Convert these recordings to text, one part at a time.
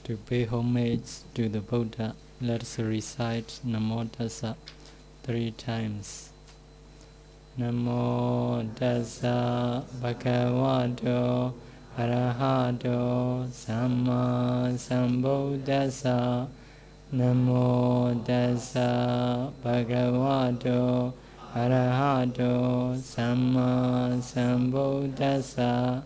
To pay homage to the Buddha, let us recite Namo Tassa 3 times. Namo Tassa Bhagavato Arahato Samma Sambuddhassa. Namo Tassa Bhagavato Arahato Samma Sambuddhassa.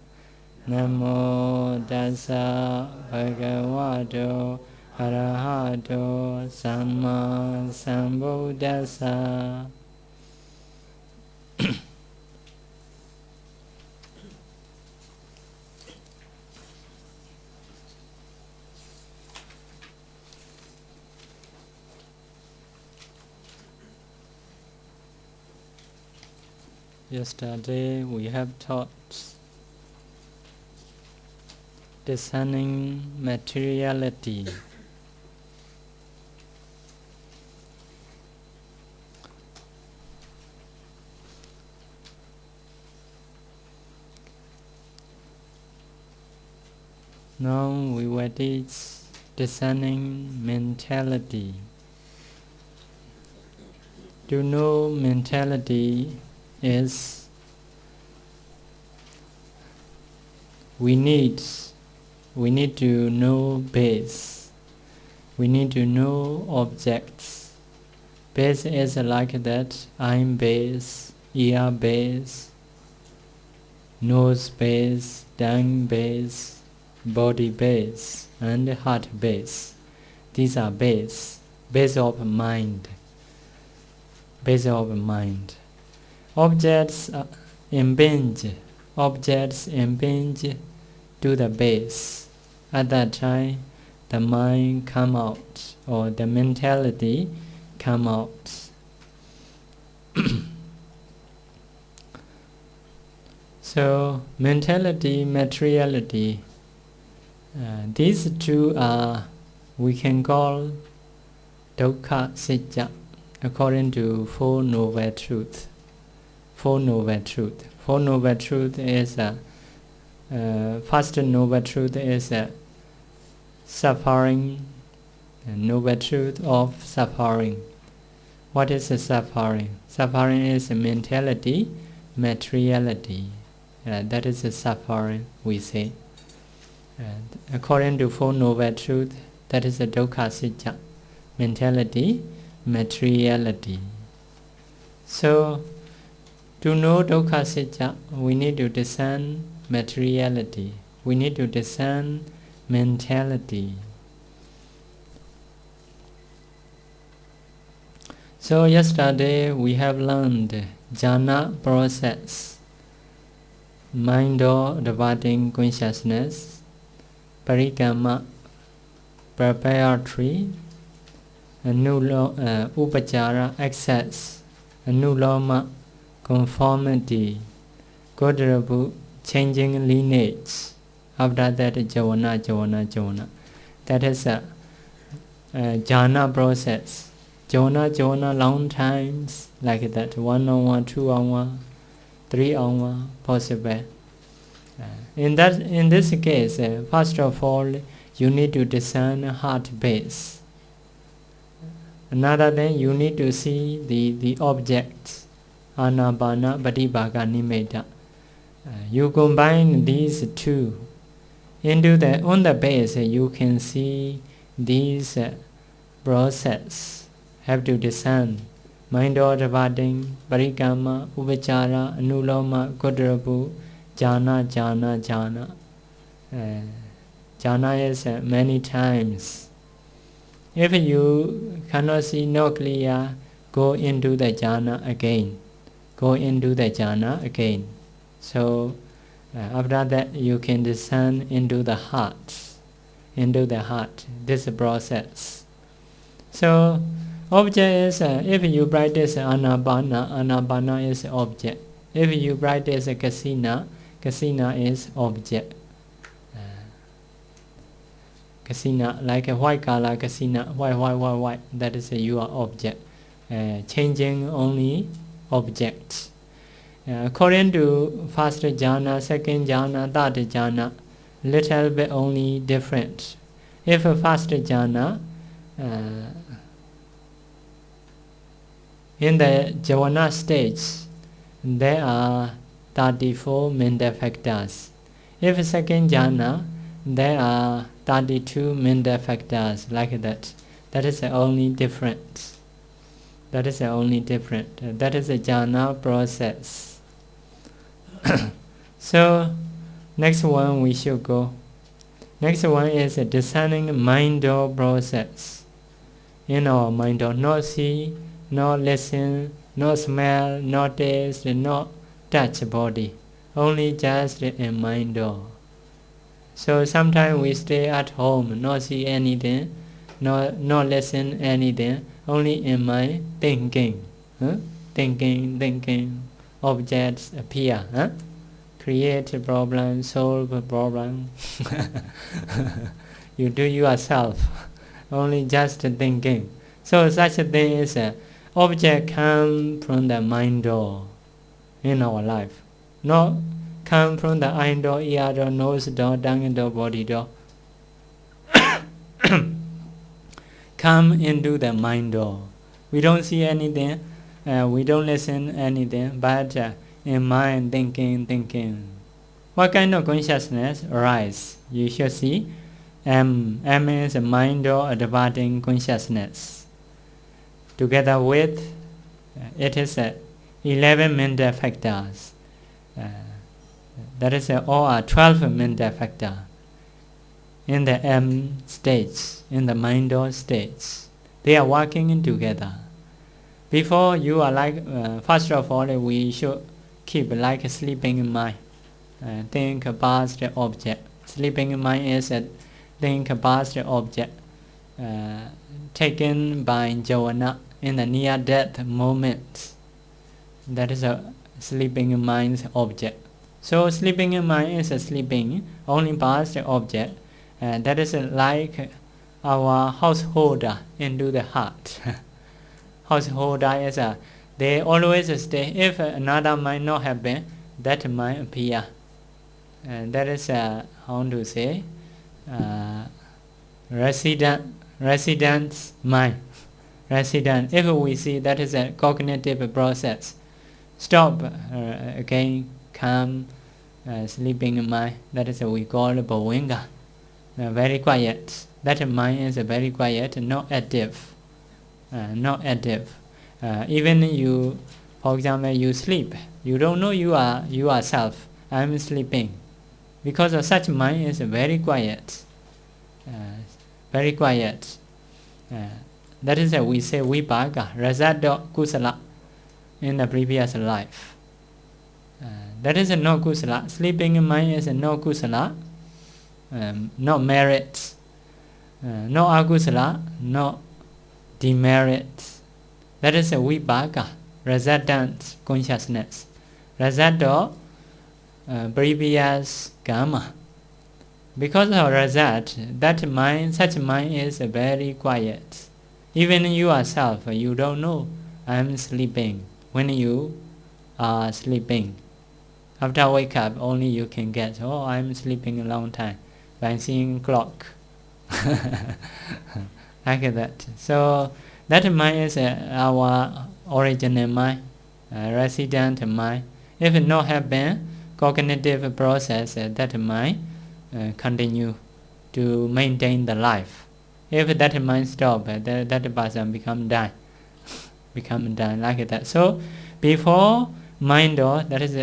Namo Tassa Bhagavato Arahato Samma Sambuddhassa. Yesterday we have taught discerning materiality. Now we will teach discerning mentality. To know mentality is we need to know base. We need to know objects. Base is like that: eye base, ear base, nose base, tongue base, body base, and heart base. These are base of mind. Base of mind. Objects impinge to the base. At that time, the mind come out, or the mentality come out. So, mentality, materiality, these two are, we can call dukkha sitya, according to Four Noble Truths. Four Noble Truths. Four Noble Truths is first Noble Truth is suffering, Noble Truth of suffering. What is suffering? Suffering is mentality, materiality. That is the suffering, we say. According to Four Noble Truths, that is the dukkha sitya, mentality, materiality. So, to know dukkha sitya, we need to discern materiality. We need to discern mentality. So yesterday we have learned jhana process, mind or departing consciousness, parikama, preparatory, upachara, access, anuloma, conformity, Venerable, changing lineage. After that, jhana. That is a jhana process. Jhana, long times, like that, 1 hour, 2 hour, 3 hour, possible. In this case, first of all, you need to discern heart base. Another thing, you need to see the objects. Anapana, Patibhaga, Nimitta. You combine these two. On the base, you can see these process. Have to discern. Mind or departing, parikama, upachara, anuloma, Venerable, jhana. Jhana is many times. If you cannot see no clear, go into the jhana again. So after that you can descend into the heart. This process. So object is, if you practice anapana is object. If you practice kasina is object. Kasina, like a white color kasina, white, that is your object. Changing only objects. According to first jhana, second jhana, third jhana, little bit only different. If a first jhana, in the jhana stage, there are 34 mental factors. If second jhana, there are 32 mental factors, like that. That is the only difference. That is the only difference. That is the jhana process. So, next one we should go. Next one is a discerning mind door process. In our mind door, not see, not listen, not smell, not taste, not touch body. Only just in mind door. So sometimes we stay at home, not see anything, not listen anything, only in mind thinking. Thinking, objects appear. Create a problem, solve a problem. You do yourself, only just thinking. So such a thing is object come from the mind door in our life. Not come from the eye door, ear door, nose door, tongue door, body door. Come into the mind door. We don't see anything, we don't listen anything, but in mind thinking. What kind of consciousness arise? You should see M is a mind door departing consciousness. Together with it is 11 mental factors. That is all are 12 mental factors in the M stage, in the mind door stage. They are working together. Before you are like, first of all, we should keep like a sleeping mind. Think about the object. Sleeping mind is think about the object taken by jhana in the near-death moment. That is a sleeping mind's object. So sleeping mind is sleeping only past the object. That is like our householder into the heart. Householder is they always stay. If another mind not happen, that mind appear. That is how to say residence mind. Resident. If we see that is a cognitive process, stop again. Calm, sleeping mind. That is we call bhavinga. Very quiet. That mind is very quiet, not active. Not active. Even you, for example, you sleep. You don't know you are yourself. I am sleeping, because of such mind is very quiet. Very quiet. That is we say vipaka, result of kusala in the previous life. That is no kusala. Sleeping mind is no kusala, no merit, no akusala, no demerit. That is a vipaka, resultant consciousness. Result of previous karma. Because of result, that mind, such mind is very quiet. Even yourself, you don't know I am sleeping. When you are sleeping, after wake up, only you can get, oh, I am sleeping a long time by seeing clock. Like that. So that mind is our original mind, resident mind. If it not happen, cognitive process, that mind continue to maintain the life. If that mind stop, that person become die. Become die like that. So before mind door, that is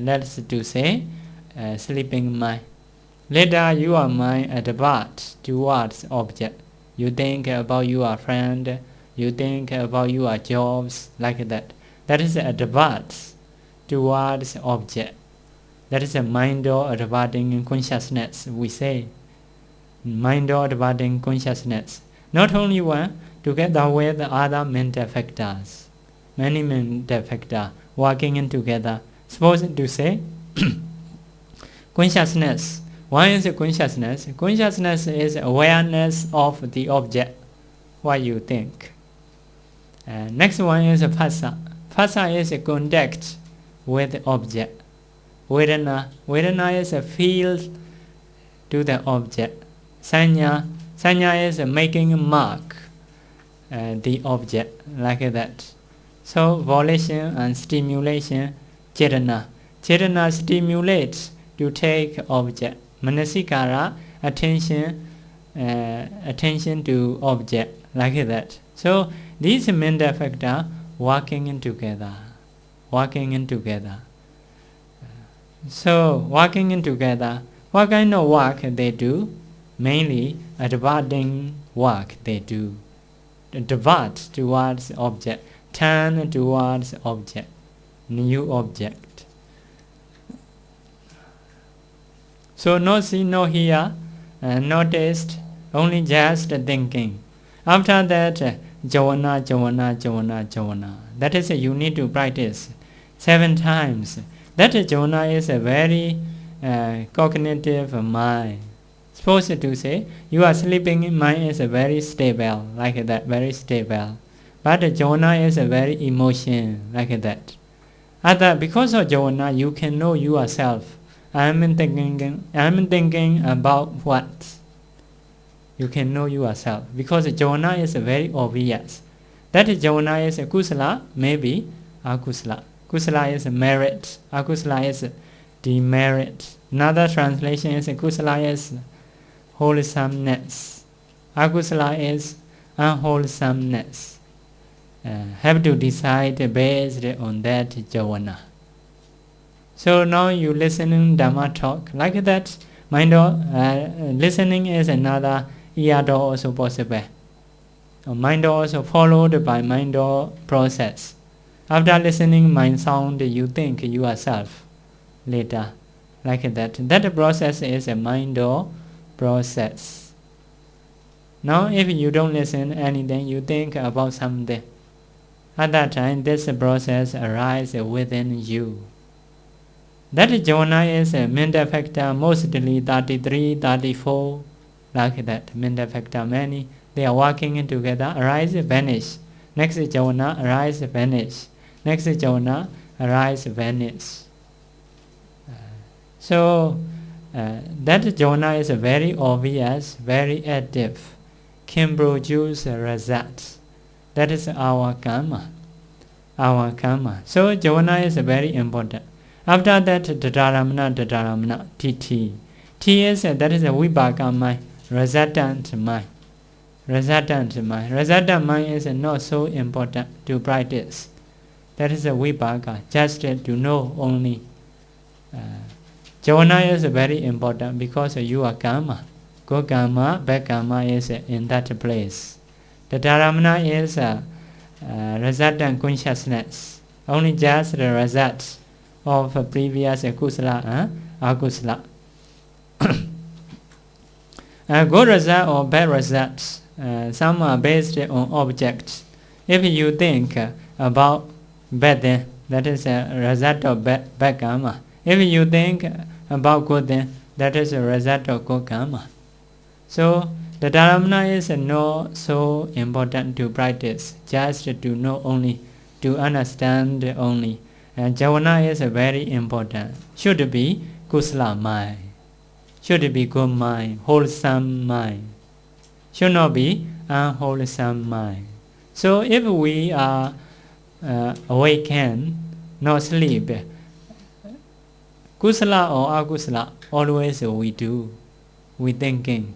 let's to say sleeping mind. Later your mind advance towards object. You think about your friend, you think about your jobs, like that. That is advance towards object. That is a mind door advancing consciousness, we say. Mind door advancing consciousness. Not only one, together with the other mental factors. Many mental factors working in together. Suppose to say consciousness. One is consciousness. Consciousness is awareness of the object. What you think. Next one is phassa. Phassa is a contact with the object. Vedana. Vedana is a feel to the object. Sanya. Sanya is making a mark, the object, like that. So volition and stimulation, chetana. Chetana stimulates to take object. Manasikara, attention to object, like that. So these mental factors working together. So working together, what kind of work they do? Mainly adverting work they do. Divert towards object, turn towards object, new object. So no see, no hear, no taste, only just thinking. After that, javana. That is you need to practice 7 times. That javana is a very cognitive mind. Supposed to say, you are sleeping, mind is very stable, like that, very stable. But javana is a very emotion, like that. Because of javana, you can know yourself. I am thinking about what? You can know yourself. Because javana is very obvious. That javana is kusala, maybe akusala. Kusala is merit, akusala is demerit. Another translation is kusala is wholesomeness. Akusala is unwholesomeness. Have to decide based on that javana. So now you listening Dhamma talk like that. Mind listening is another ear door also possible. Mind also followed by mind door process. After listening mind sound, you think yourself later, like that. That process is a mind door process. Now if you don't listen anything, you think about something. At that time, this process arises within you. That javana is a mental factor, mostly 33, 34, like that. Mental factor, many. They are working together, arise, vanish. Next javana, arise, vanish. Next javana, arise, vanish. So that javana is very obvious, very active, can produce results. That is our karma. So javana is very important. After that, dadaramana, T. T is, that is a vipaka mind, resultant mind. Resultant mind is not so important to practice. That is a vipaka, just to know only. Javana is very important because you are karma. Good karma, bad karma is in that place. The dharamana is resultant consciousness. Only just the results of previous kusala, akusala. Good result or bad results, some are based on objects. If you think about bad thing, that is a result of bad karma. If you think about good thing, that is a result of good karma. So the dharamana is not so important to practice, just to know only, to understand only. And javana is very important. Should be kusala mind. Should be good mind, wholesome mind. Should not be unwholesome mind. So if we are awakened, not sleep, kusala or akusala, always we do. We thinking.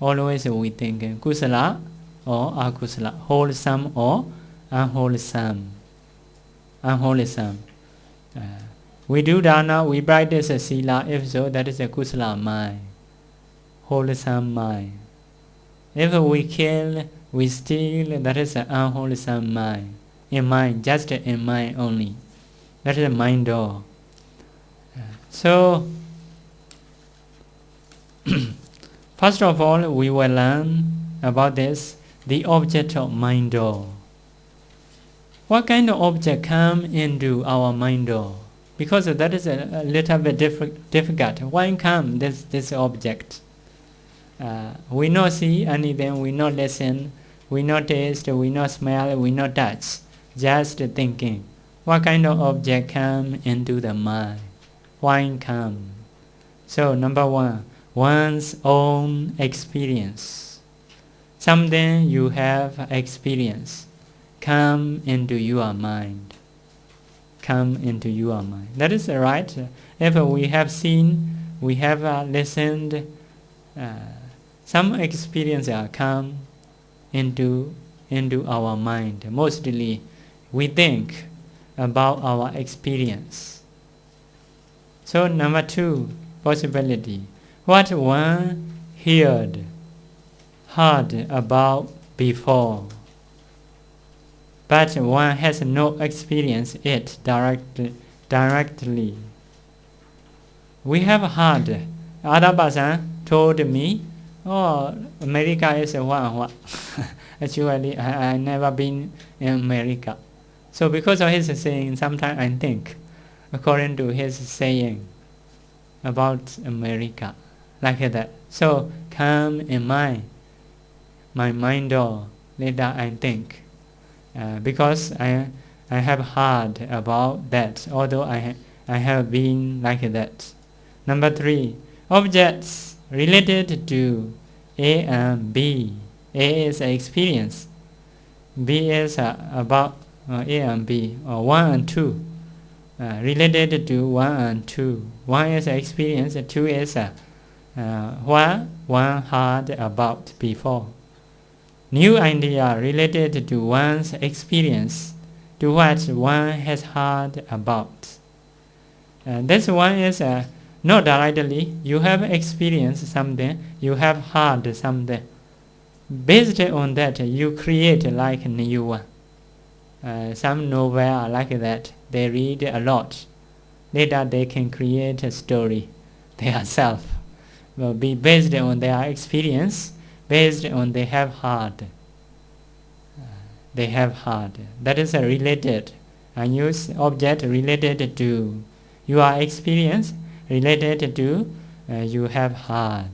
Always we thinking. Kusala or akusala. Wholesome or unwholesome. We do dana, we practice a sila, if so, that is a kusala mind, wholesome mind. If we kill, we steal, that is an unwholesome mind. In mind, just in mind only. That is a mind door. So, first of all, we will learn about this, the object of mind door. What kind of object come into our mind door? Because that is a little bit difficult. Why come this object? We not see anything, we not listen, we not taste, we not smell, we not touch. Just thinking. What kind of object come into the mind? Why come? So number one, one's own experience. Something you have experienced come into your mind. Come into your mind. That is right. If we have seen, we have listened, some experience come into our mind. Mostly we think about our experience. So number 2 possibility, what one heard about before, but one has not experienced it directly. We have heard, other person told me, oh, America is what. Actually, I never been in America. So because of his saying, sometimes I think, according to his saying about America, like that. So come in my mind door, later I think. Because I have heard about that, although I have been like that. Number 3, objects related to A and B. A is experience, B is about A and B, or 1 and 2. Related to 1 and 2. 1 is experience, 2 is what one heard about before. New idea related to one's experience, to what one has heard about. This one is not directly, you have experienced something, you have heard something. Based on that, you create like a new one. Some novel are like that, they read a lot. Later they can create a story themselves. Will be based on their experience, based on they have heard. They have heard. That is a related. I use object related to your experience, related to you have heard.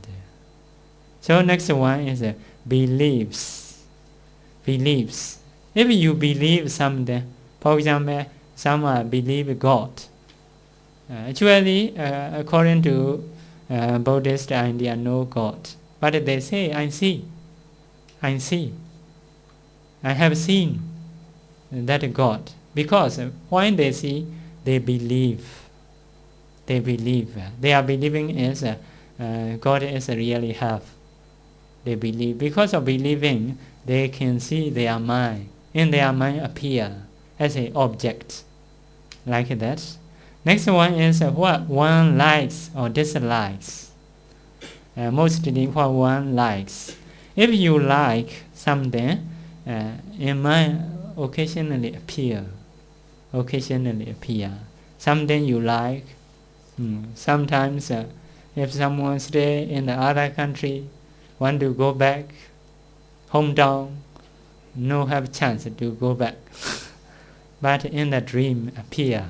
So next one is beliefs. Beliefs. If you believe something, for example, some believe God. Actually, according to Buddhist idea, no God. But they say, I see. I have seen that God. Because when they see, they believe. They are believing is God is really have. They believe. Because of believing, they can see their mind. In their mind appear as an object. Like that. Next one is what one likes or dislikes. Mostly what one likes. If you like something, in mind occasionally appear. Something you like. Sometimes if someone stay in the other country, want to go back, hometown, no have chance to go back. But in the dream appear,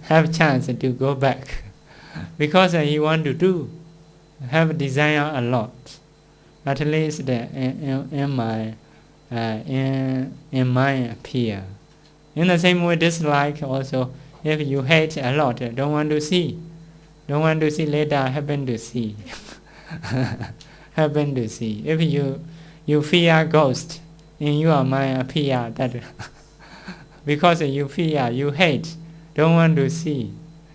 have chance to go back. Because he want to do, have desire a lot. At least in mind appear. In the same way, dislike also. If you hate a lot, don't want to see later, happen to see. Happen to see. If you fear ghost, in your mind appear that because you fear, you hate, don't want to see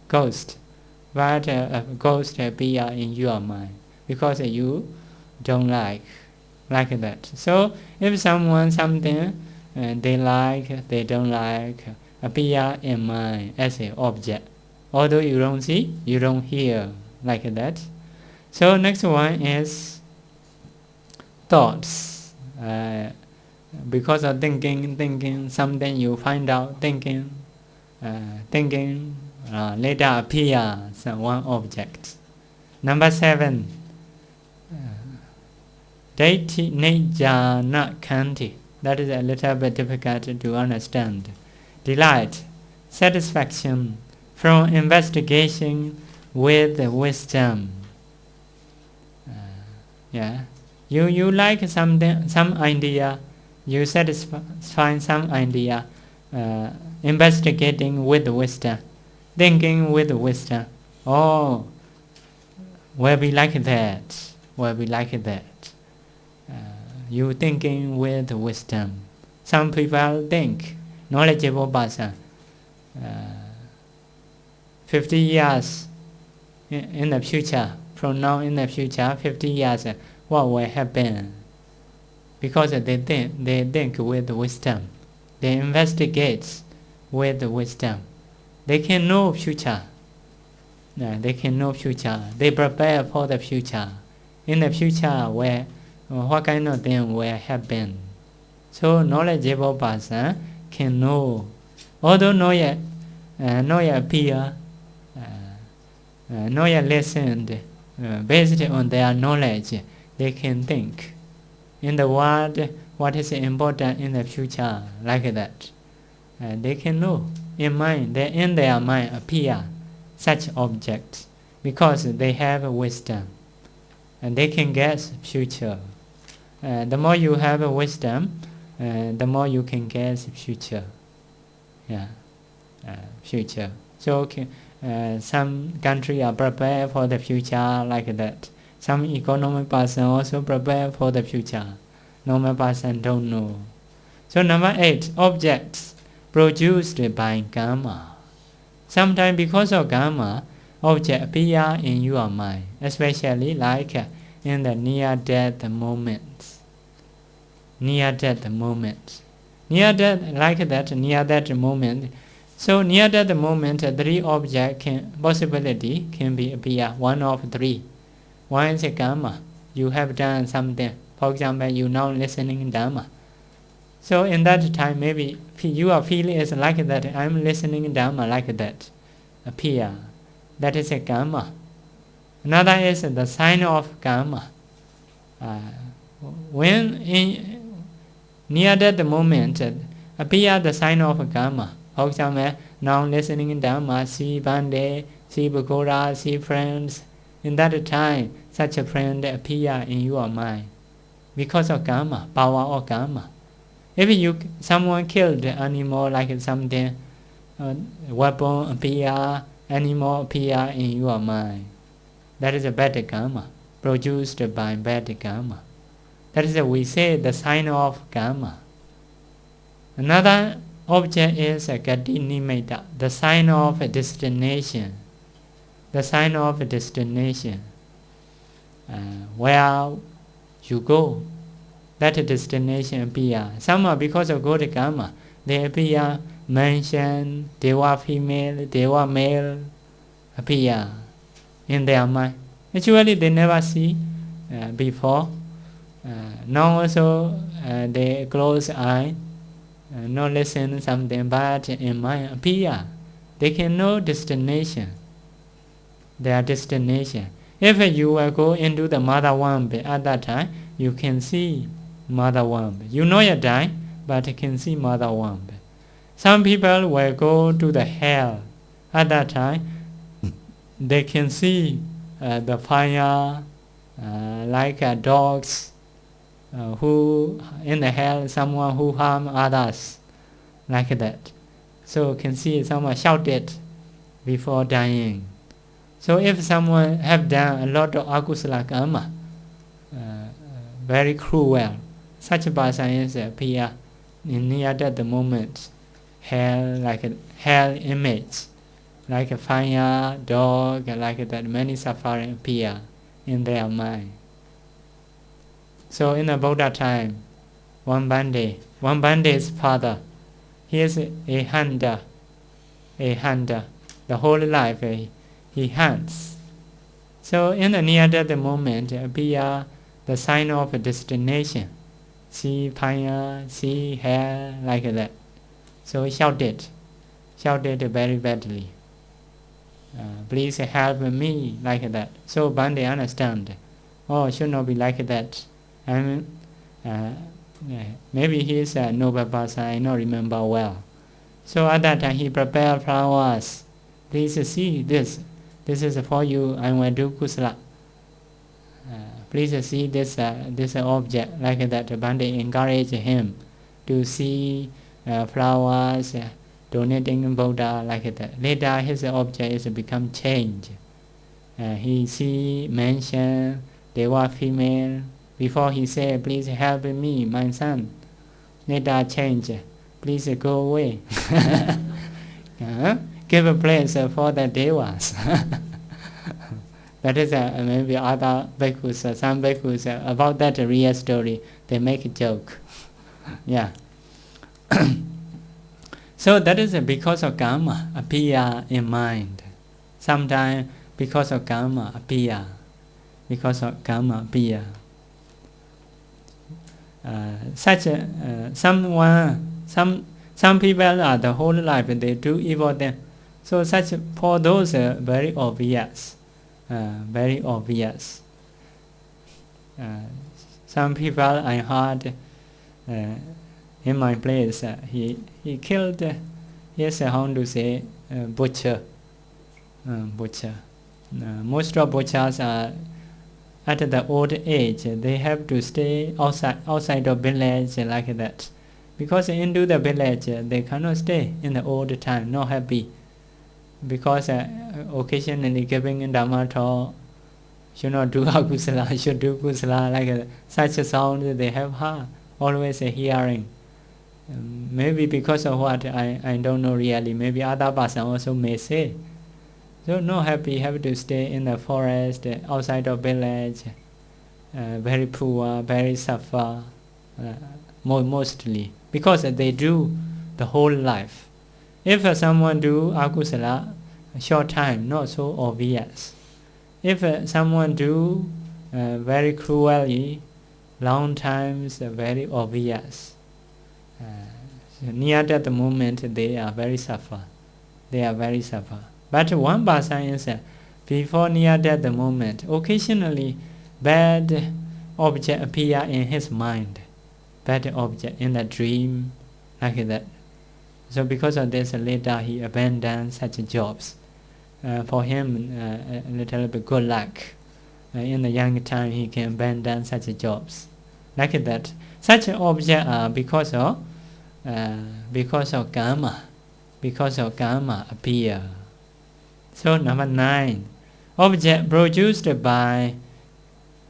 ghost, but a ghost appear in your mind because you don't like that. So if someone something they like, they don't like, appear in mind as an object, although you don't see, you don't hear, like that. So next one is thoughts. Because of thinking something, you find out thinking later appear some one object. Number 7, Daithi Nijana Kanti. That is a little bit difficult to understand. Delight, satisfaction from investigation with wisdom. You like something, some idea, you satisfy some idea, investigating with wisdom, thinking with wisdom. Oh, will be like that. Will be like that. You thinking with wisdom. Some people think knowledgeable person. 50 years in the future, from now in the future, 50 years, what will happen? Because they think with wisdom. They investigate with wisdom. They can know future. They can know future. They prepare for the future. In the future, where what kind of thing will happen? So knowledgeable person can know. Although not yet appear, not yet listened, based on their knowledge, they can think. In the world, what is important in the future, like that. They can know. In their mind appear such objects because they have wisdom. And they can guess future. The more you have wisdom, the more you can guess future. Future. So some country are prepared for the future like that. Some economic person also prepare for the future. Normal person don't know. So number 8, objects produced by karma. Sometimes because of karma, objects appear in your mind, especially like in the near-death moments. Near-death moments. Near-death moment. So near-death moment, 3 objects possibility can be appear. 1 of 3. One is karma. You have done something. For example, you now listening Dhamma. So in that time, maybe you are feeling is like that. I'm listening Dhamma like that. Appear. That is a karma. Another is the sign of karma. When in near that moment appear the sign of karma. For example, now listening Dhamma, see Bande, see Bhagora, see friends. In that time, such a friend appear in your mind because of karma, power of karma. If someone killed animal like something, weapon appear, animal appear in your mind. That is a bad karma, produced by bad karma. That is we say the sign of karma. Another object is a gati nimitta, the sign of a destination. The sign of a destination. Where you go, that destination appear. Some are because of good karma. They appear mansion, deva female, deva male appear in their mind. Actually they never see before. Now also they close eye, not listen something, but in mind appear. They can know destination. Their destination. If you will go into the mother womb at that time, you can see mother womb. You know you die, but you can see mother womb. Some people will go to the hell. At that time, they can see the fire, like dogs who in the hell, someone who harm others, like that. So can see someone shouted before dying. So if someone have done a lot of akusala karma, very cruel, such a person is appear in near death moment, hell, like a hell image, like a fire, dog, like that, many suffering appear in their mind. So in the Buddha time, one Bande's father, he is a hunter, the whole life he hunts. So in the near death moment appear the sign of a destination. See fire, see hell, like that. So he shouted very badly. Please help me, like that. So Bande understand. Oh, it should not be like that. Maybe he is a noble person, I don't remember well. So at that time he prepared flowers. Please see this. This is for you, I will do kusala. Please see this object, like that. Bande encouraged him to see flowers, donating Buddha, like that. Later his object is become changed. He see mention Deva female. Before he say, please help me, my son. Later change, please go away. Give a place for the Devas. That is maybe other bhikkhus, some bhikkhus, about that real story, they make a joke. Yeah. So that is because of karma appear in mind. Sometimes because of karma appear. Because of karma appear. Some people are the whole life they do evil things. So such for those very obvious. Very obvious. Some people I heard in my place, he killed, yes, how to say, butcher. Butcher. Most of butchers are at the old age. They have to stay outside of village like that. Because into the village, they cannot stay in the old time, not happy. Because occasionally giving Dhamma talk, should not do akusala, should do kusala, like such a sound they have heard, always hearing. Maybe because of what, I don't know really, maybe other person also may say. So not happy, have to stay in the forest, outside of village, very poor, very suffer, mostly. Because they do the whole life. If someone do akusala, short time, not so obvious. If someone do very cruelly, long times, very obvious. Near that moment, they are very suffer. They are very suffer. But one person is before near that moment, occasionally bad object appear in his mind. Bad object in the dream, like that. So because of this, later he abandoned such jobs. For him, a little bit good luck. In the young time, he can abandon such jobs, like that. Such objects are because of karma. Because of karma appear. So number 9, object produced by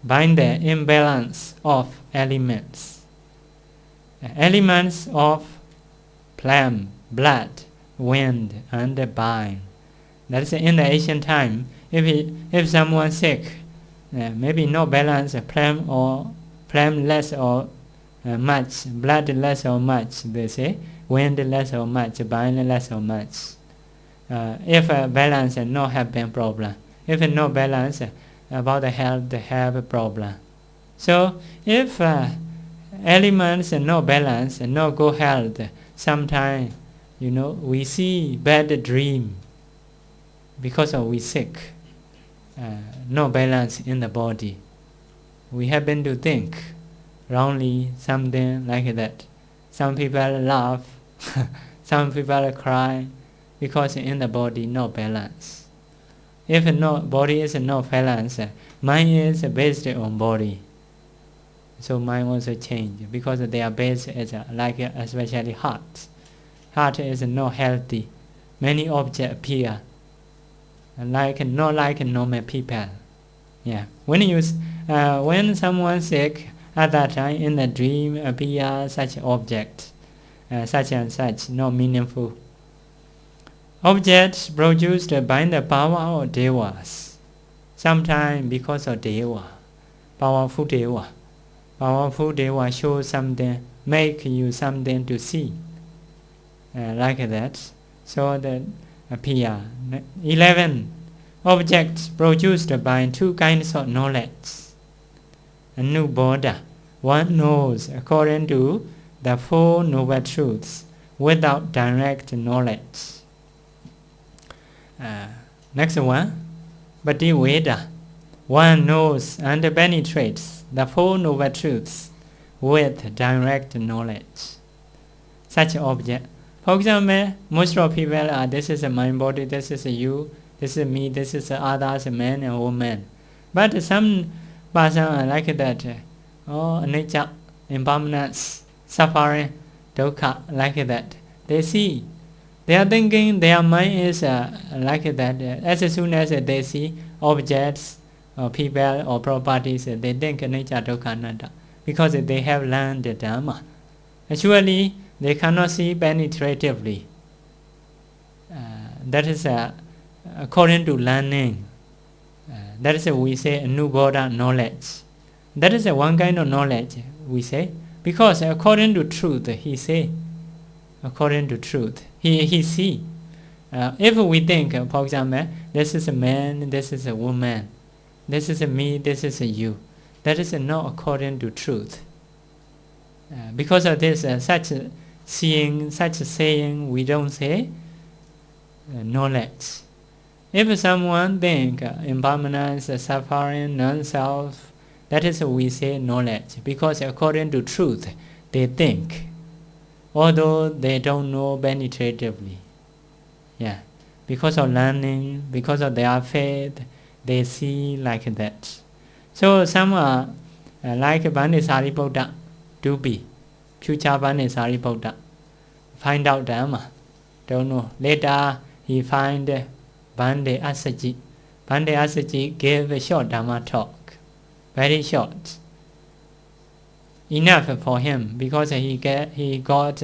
the imbalance of elements. Elements of phlegm, blood, wind, and bile. That is in the ancient time. If someone sick, maybe no balance, phlegm less or much, blood less or much, they say, wind less or much, bile less or much. If balance, no have been problem. If no balance, about the health, they have a problem. So if elements no balance, no good health, sometimes we see bad dream because we sick, no balance in the body. We happen to think wrongly, something like that. Some people laugh, some people cry, because in the body no balance. If no body is no balance, mind is based on body. So mind also change because they are based as like especially heart. Heart is not healthy. Many objects appear not like normal people. Yeah. When someone sick, at that time in the dream appear such object, such and such, not meaningful. Objects produced by the power of devas. Sometimes because of deva, powerful deva. Powerful deva show something, make you something to see, like that. So that appear. 11. Objects produced by 2 kinds of knowledge. A new Buddha. One knows according to the 4 noble truths without direct knowledge. Next one, Bhadiveda. One knows and penetrates the 4 noble truths with direct knowledge. Such object. For example, most of people are, this is my body, this is you, this is me, this is others, men and women. But some person are like that. Nature, impermanence, suffering, dukkha, like that. They see Their thinking, their mind is like that. As soon as they see objects or people or properties, they think anicca dukkha anatta, because they have learned the Dhamma. Actually, they cannot see penetratively. That is according to learning. That is we say Anubodha knowledge. That is one kind of knowledge we say, because according to truth, he say, according to truth, he see. If we think, for example, this is a man, this is a woman, this is a me, this is a you, that is not according to truth. Because of this, such seeing, such saying, we don't say knowledge. If someone think impermanence, suffering, non-self, that is we say knowledge, because according to truth, they think, although they don't know penetratively. Yeah, because of learning, because of their faith, they see like that. So some are like Bhanisari Buddha, to be, future Bhanisari Buddha, find out Dhamma, don't know. Later he find Bhante Asaji. Bhante Asaji gave a short Dhamma talk, very short. Enough for him, because he got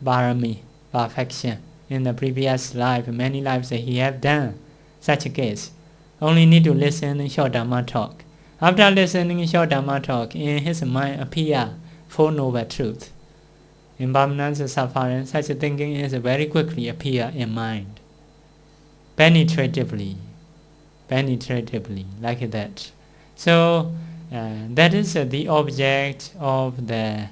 Bharami, perfection. In the previous life, many lives he have done such a case. Only need to listen short Dhamma talk. After listening short Dhamma talk, in his mind appear Four Noble Truth. Impermanence, suffering, such a thinking is very quickly appear in mind. Penetratively, like that. So that is the object of the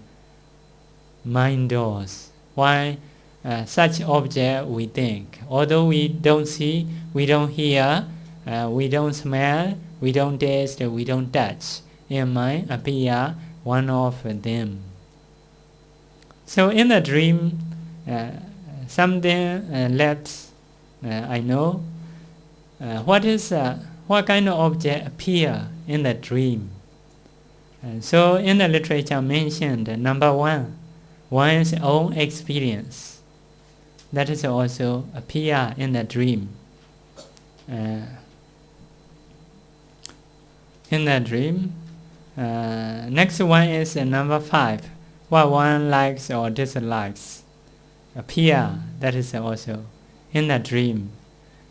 mind doors. Why such object we think? Although we don't see, we don't hear, we don't smell, we don't taste, we don't touch, in mind appear one of them. So in the dream, something left. I know what kind of object appear in the dream. So in the literature mentioned, number one, one's own experience. That is also appear in the dream. In the dream, next one is number five, what one likes or dislikes appear. That is also in the dream.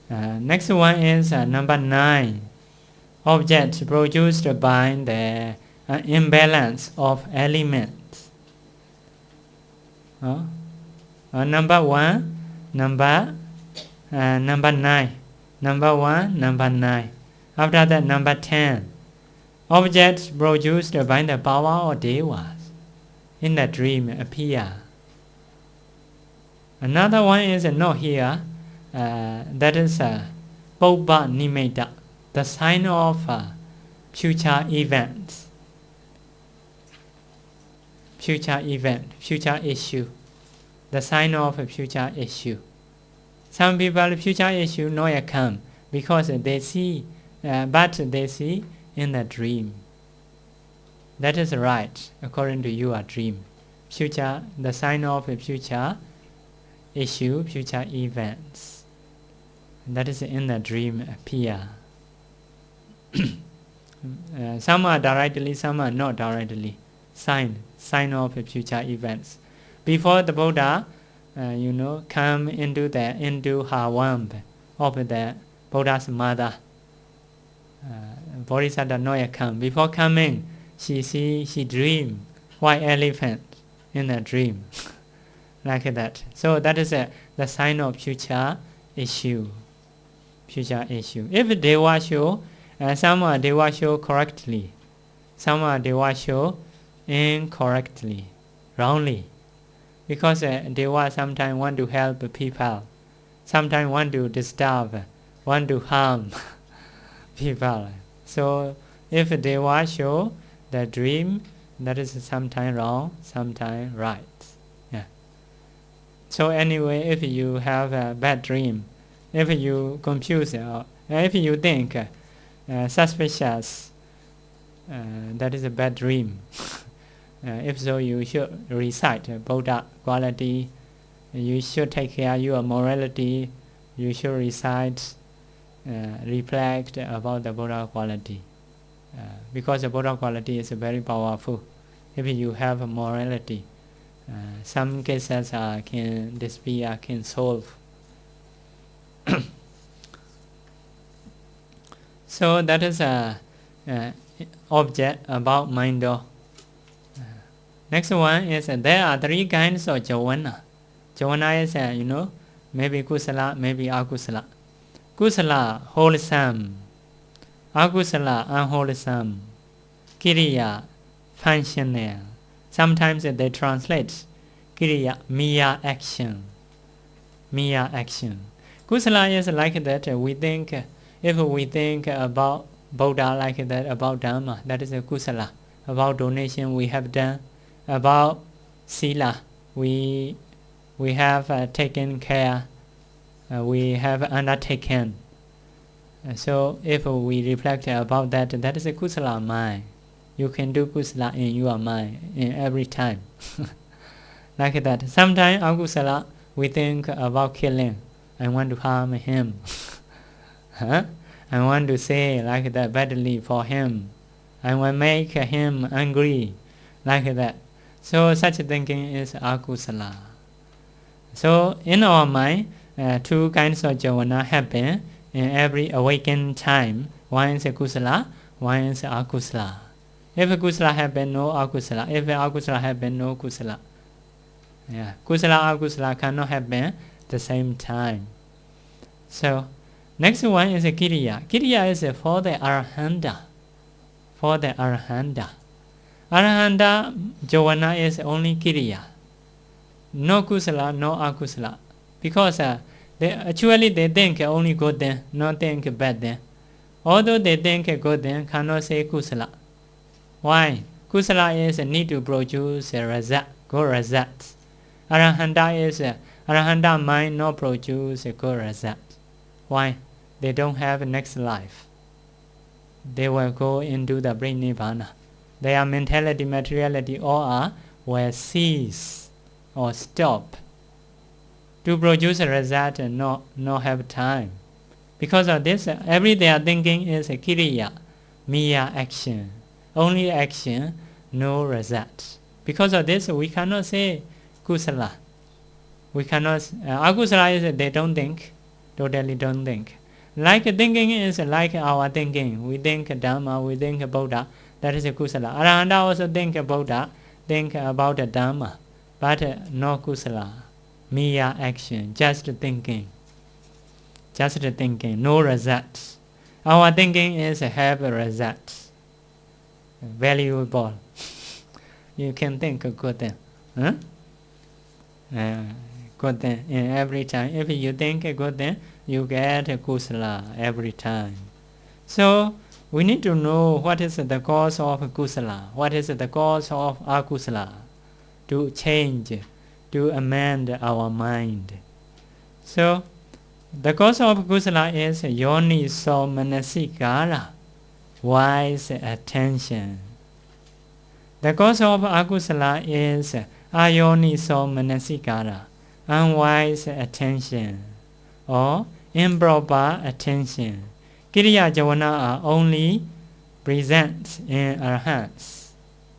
Next one is number 9, objects produced by the imbalance of elements. Number 1, number 9. Number 1, number 9. After that, number 10, objects produced by the power of devas in the dream appear. Another one is not here. That is Pobba Nimitta, the sign of future events. Future issue. The sign of a future issue. Some people future issue not yet come because they see, but they see in the dream. That is right, according to your dream. Future, the sign of a future issue, future events. That is in the dream appear. Some are directly, some are not directly. Sign of future events. Before the Buddha, come into her womb of the Buddha's mother. Bodhisattva not yet come. Before coming, she dream white elephant in a dream, like that. So that is the sign of future issue. If Deva show, some are Deva show correctly, some are Deva show incorrectly, wrongly. Because Deva sometimes want to help people, sometimes want to disturb, want to harm people. So if Deva show the dream, that is sometimes wrong, sometimes right. Yeah. So anyway, if you have a bad dream, if you confuse, if you think suspicious, that is a bad dream. If so, you should recite Buddha quality You should take care of your morality. You should recite, reflect about the Buddha quality. Because the Buddha quality is very powerful. If you have a morality, some cases can disappear, can solve. So that is a object about mind. Next one is there are three kinds of jhana. Jhana is maybe kusala, maybe akusala. Kusala wholesome, akusala unwholesome, kiriya functional. Sometimes they translate kiriya mere action. Mere action. Kusala is like that. We think, if we think about Buddha like that, about Dhamma, that is a kusala. About donation we have done, about sila we have taken care, we have undertaken. So if we reflect about that, that is a kusala mind. You can do kusala in your mind in every time. Like that. Sometimes akusala, we think about killing. I want to harm him. I want to say like that badly for him. I want to make him angry. Like that. So such thinking is akusala. So in our mind, two kinds of jhana happen in every awakened time. One is kusala, one is akusala. If kusala happen, no akusala. If akusala happen, no kusala. Yeah, kusala akusala cannot happen the same time. So next one is kiriya. Kiriya is for the arahanta. For the arahanta. Arahanta jhana is only kiriya. No kusala, no akusala. Because they think only good thing, not think bad thing. Although they think good thing, cannot say kusala. Why? Kusala is a need to produce a result, good result. Arahanta is arahanta mind not produce a good result. Why? They don't have a next life. They will go into the brain nirvana. Their mentality, materiality, all will cease or stop. To produce a result and not have time. Because of this, every they are thinking is a kiriya, mere action. Only action, no result. Because of this, we cannot say kusala. We cannot. Akusala is they don't think, totally don't think. Like thinking is like our thinking. We think Dhamma, we think Buddha. That is a kusala. Arahanta also think Buddha, think about the Dhamma, but no kusala. Mere action, just thinking. Just thinking, no result. Our thinking is have a result. Valuable. You can think a good thing. Huh? Good thing in every time. If you think a good thing, you get a kusala every time. So we need to know what is the cause of kusala, what is the cause of akusala, to change, to amend our mind. So the cause of kusala is yoniso manasikara, wise attention. The cause of akusala is ayoniso manasikara, unwise attention, or improper attention. Kiriya jhana are only present in arahants.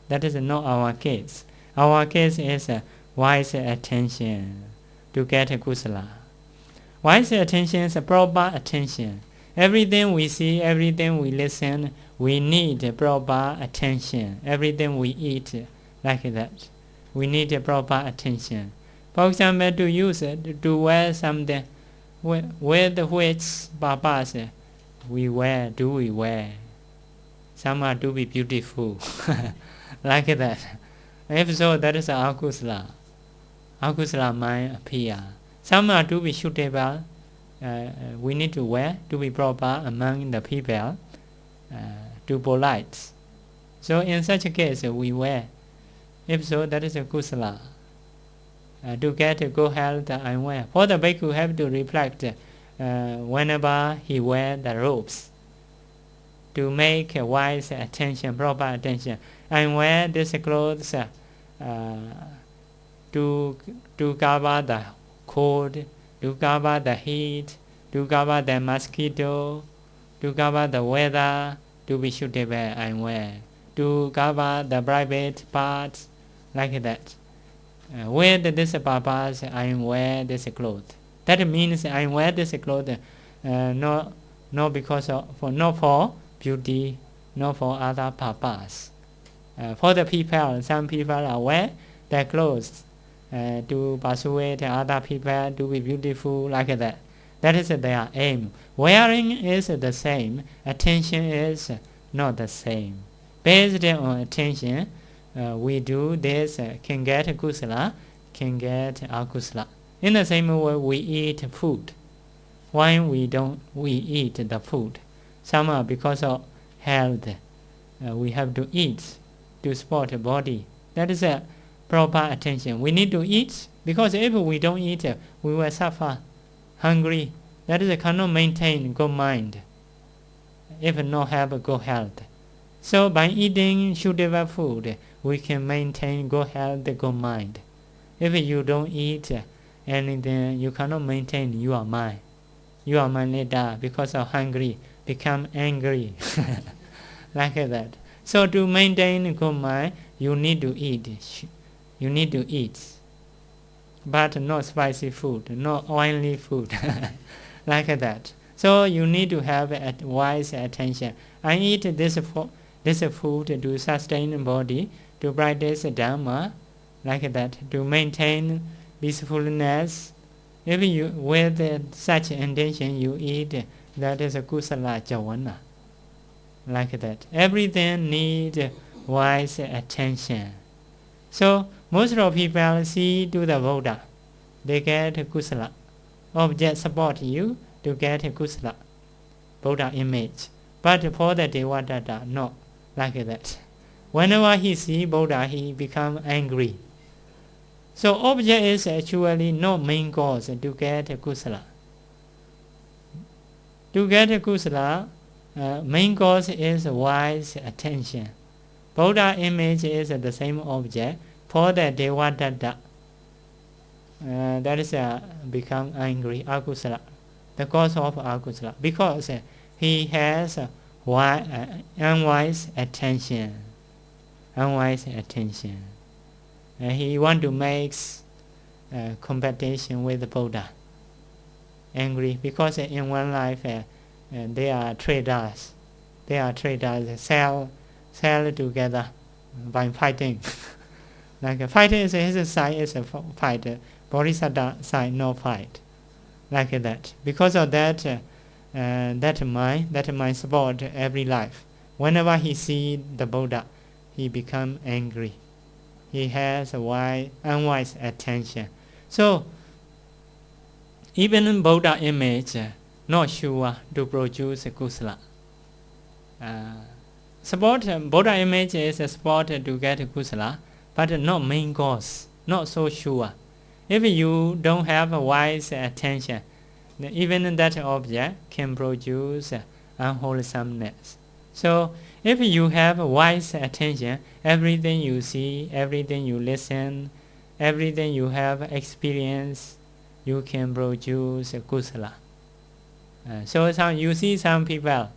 That is not our case. Our case is wise attention to get a kusala. Wise attention is a proper attention. Everything we see, everything we listen, we need proper attention. Everything we eat, like that. We need a proper attention. For example, to use it, to wear something with which purpose we wear, do we wear? Some are to be beautiful, like that. If so, that is akusala. Akusala mind appear. Some are to be suitable. We need to wear to be proper among the people, to polite. So in such a case, we wear. If so, that is a kusala. To get a good health, I wear. For the bhikkhu, have to reflect whenever he wear the robes, to make a wise attention, proper attention. I wear this clothes to cover the cold, to cover the heat, to cover the mosquito, to cover the weather, to be suitable I wear, to cover the private parts, like that. With this purpose I wear this clothes. That means I wear this clothes not because not for beauty, not for other purpose. For the people, some people are wear their clothes to persuade other people to be beautiful, like that. That is their aim. Wearing is the same, attention is not the same. Based on attention, we do this, can get kusala, can get akusala. In the same way, we eat food. Why we eat the food? Some are because of health. We have to eat to support the body. That is a proper attention. We need to eat, because if we don't eat, we will suffer hungry. That is cannot maintain good mind if not have a good health. So by eating suitable food, we can maintain good health, good mind. If you don't eat anything, you cannot maintain your mind. Your mind later, because of hungry, become angry, like that. So to maintain good mind, you need to eat. You need to eat, but not spicy food, not oily food, like that. So you need to have wise attention. I eat this food to sustain body, to practice Dhamma, like that, to maintain peacefulness. If you with such intention you eat, that is a kusala javana, like that. Everything needs wise attention. So most of people see to the Buddha, they get kusala. Object support you to get kusala, Buddha image. But for the Devadatta, no, like that. Whenever he see Buddha, he become angry. So object is actually not main cause to get kusala. To get kusala, main cause is wise attention. Buddha image is the same object. For the Devadatta, that is become angry, akusala, the cause of akusala, because he has unwise attention. Unwise attention. He want to make competition with the Buddha. Angry because in one life they are traders. They are traders. Sell together by fighting. Like fighting is his side is a fight. Bodhisattva side no fight. Like that. Because of that, that mind support every life. Whenever he see the Buddha, he become angry. He has a unwise attention. So even in Buddha image, not sure to produce kusala. Support Buddha image is a support to get kusala, but not main cause, not so sure. If you don't have a wise attention, even that object can produce unwholesomeness. So if you have wise attention, everything you see, everything you listen, everything you have experience, you can produce kusala. So you see some people,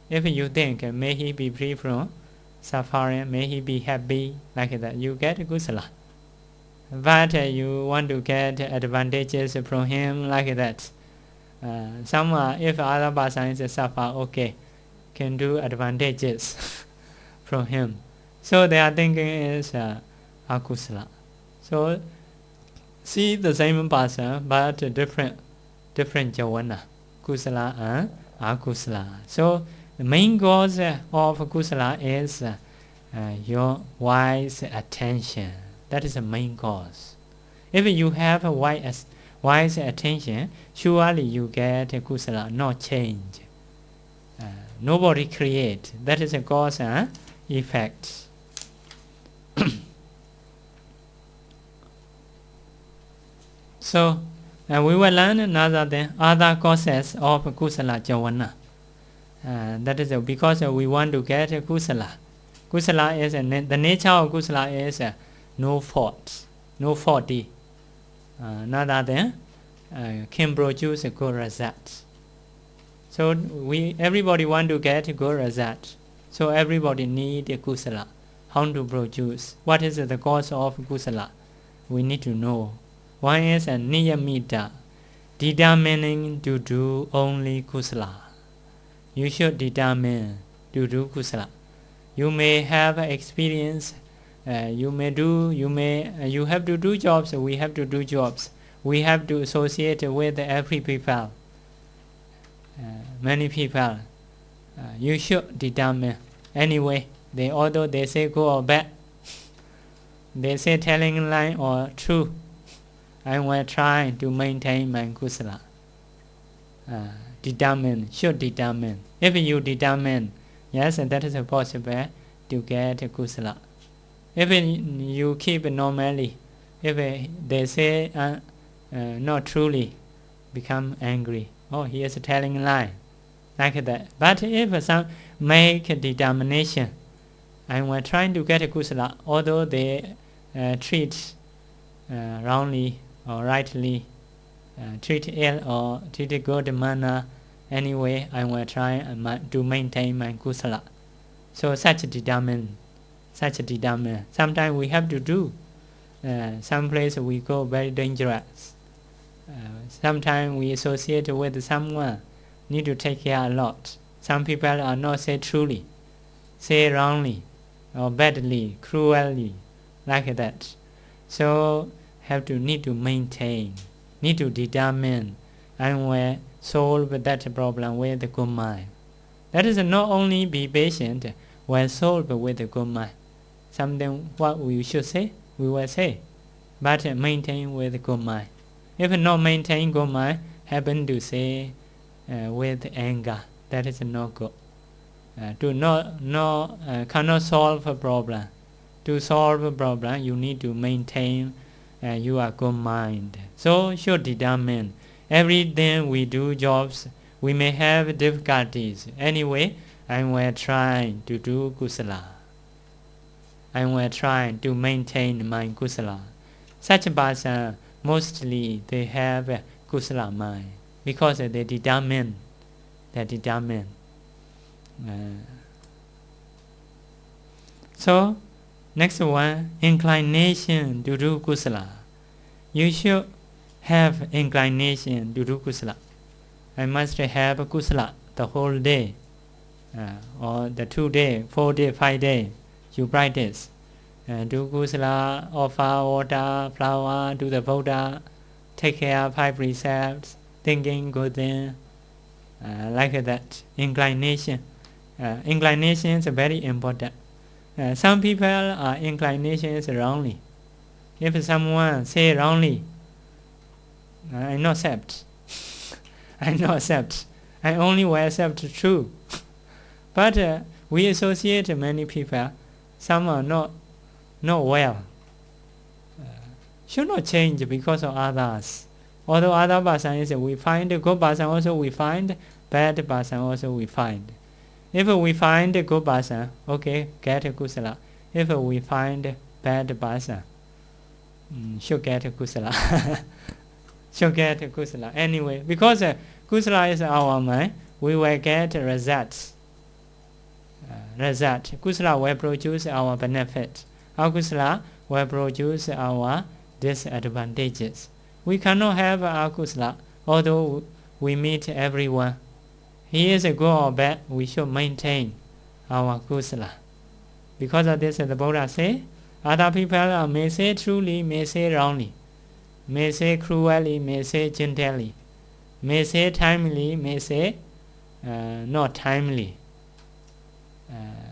if you think, may he be free from suffering, may he be happy, like that, you get kusala. But you want to get advantages from him, like that. Some if other person is suffer, okay, can do advantages from him. So their thinking is akusala. So see the same person, but different javana, kusala and akusala. So the main cause of kusala is your wise attention. That is the main cause. If you have a wise attention, surely you get kusala, not change. Nobody create. That is a cause and effect. So we will learn other causes of kusala javana. That is because we want to get kusala. Kusala is the nature of kusala is no fault, no faulty. not other can produce a good result. So everybody want to get a good result. So everybody need a kusala. How to produce? What is the cause of kusala? We need to know. One is a niyamita, determining to do only kusala. You should determine to do kusala. You may have experience. You have to do jobs. We have to do jobs. We have to associate with every people. Many people. You should determine. Anyway, although they say good or bad, they say telling lie or true, I will try to maintain my kusala. Should determine. If you determine, yes, that is possible to get a kusala. If you keep normally, if they say not truly, become angry. Oh, he is telling lie, like that. But if some make a determination, I will try to get a kusala, although they treat wrongly or rightly, treat ill or treat a good manner. Anyway, I will try to maintain my kusala. So such a determined. Sometimes we have to do. Some place we go very dangerous. Sometimes we associate with someone, need to take care a lot. Some people are not say truly, say wrongly, or badly, cruelly, like that. So need to maintain, need to determine, and will solve that problem with a good mind. That is not only be patient, will solve with a good mind. Something what we should say, we will say, but maintain with a good mind. If not maintain good mind, happen to say with anger, that is not good. Cannot solve a problem. To solve a problem, you need to maintain your good mind. So should determine. Every day we do jobs, we may have difficulties. Anyway, I will try to do kusala. I will try to maintain my kusala. Such a person, mostly they have a kusala mind because they determine. So, next one, inclination to do kusala. You should have inclination to do kusala. I must have kusala the whole day, or the 2 days, 4 days, 5 days. You practice. Do kusala, offer water, flower to the Buddha, take care of 5 precepts, thinking good thing, like that. Inclination. Inclination is very important. Some people are inclination is wrongly. If someone say wrongly, I not accept. I only will accept true. But we associate many people. Some are not well. Should not change because of others. Although other person is we find a good person, also we find bad person, also we find. If we find a good person, okay, get a kusala. If we find bad person, should get a kusala. Should get a kusala. Anyway, because kusala is our mind, we will get results. Kusala will produce our benefit. Akusala will produce our disadvantages. We cannot have akusala, although we meet everyone. He is a good or bad, we should maintain our kusala. Because of this, the Buddha say, other people may say truly, may say wrongly, may say cruelly, may say gently, may say timely, may say not timely,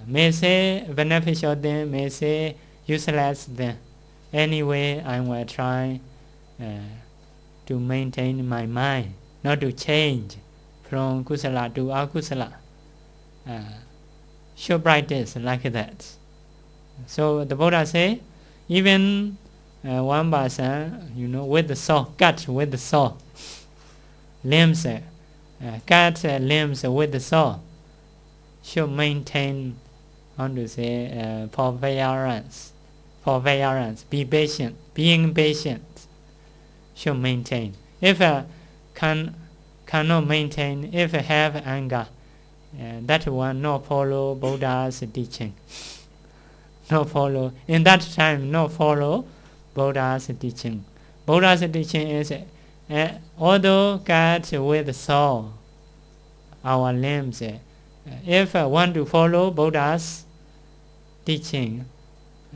may say beneficial then, may say useless then. Anyway, I will try to maintain my mind, not to change from kusala to akusala. Should practice like that. So the Buddha say, even one person, with the saw, cut with the saw, limbs, cut limbs with the saw, should maintain, forbearance, be patient, being patient, should maintain. If cannot maintain, if have anger, that one not follow Buddha's teaching. Not follow. In that time, not follow Buddha's teaching. Buddha's teaching is, although cut with saw our limbs, if want to follow Buddha's teaching,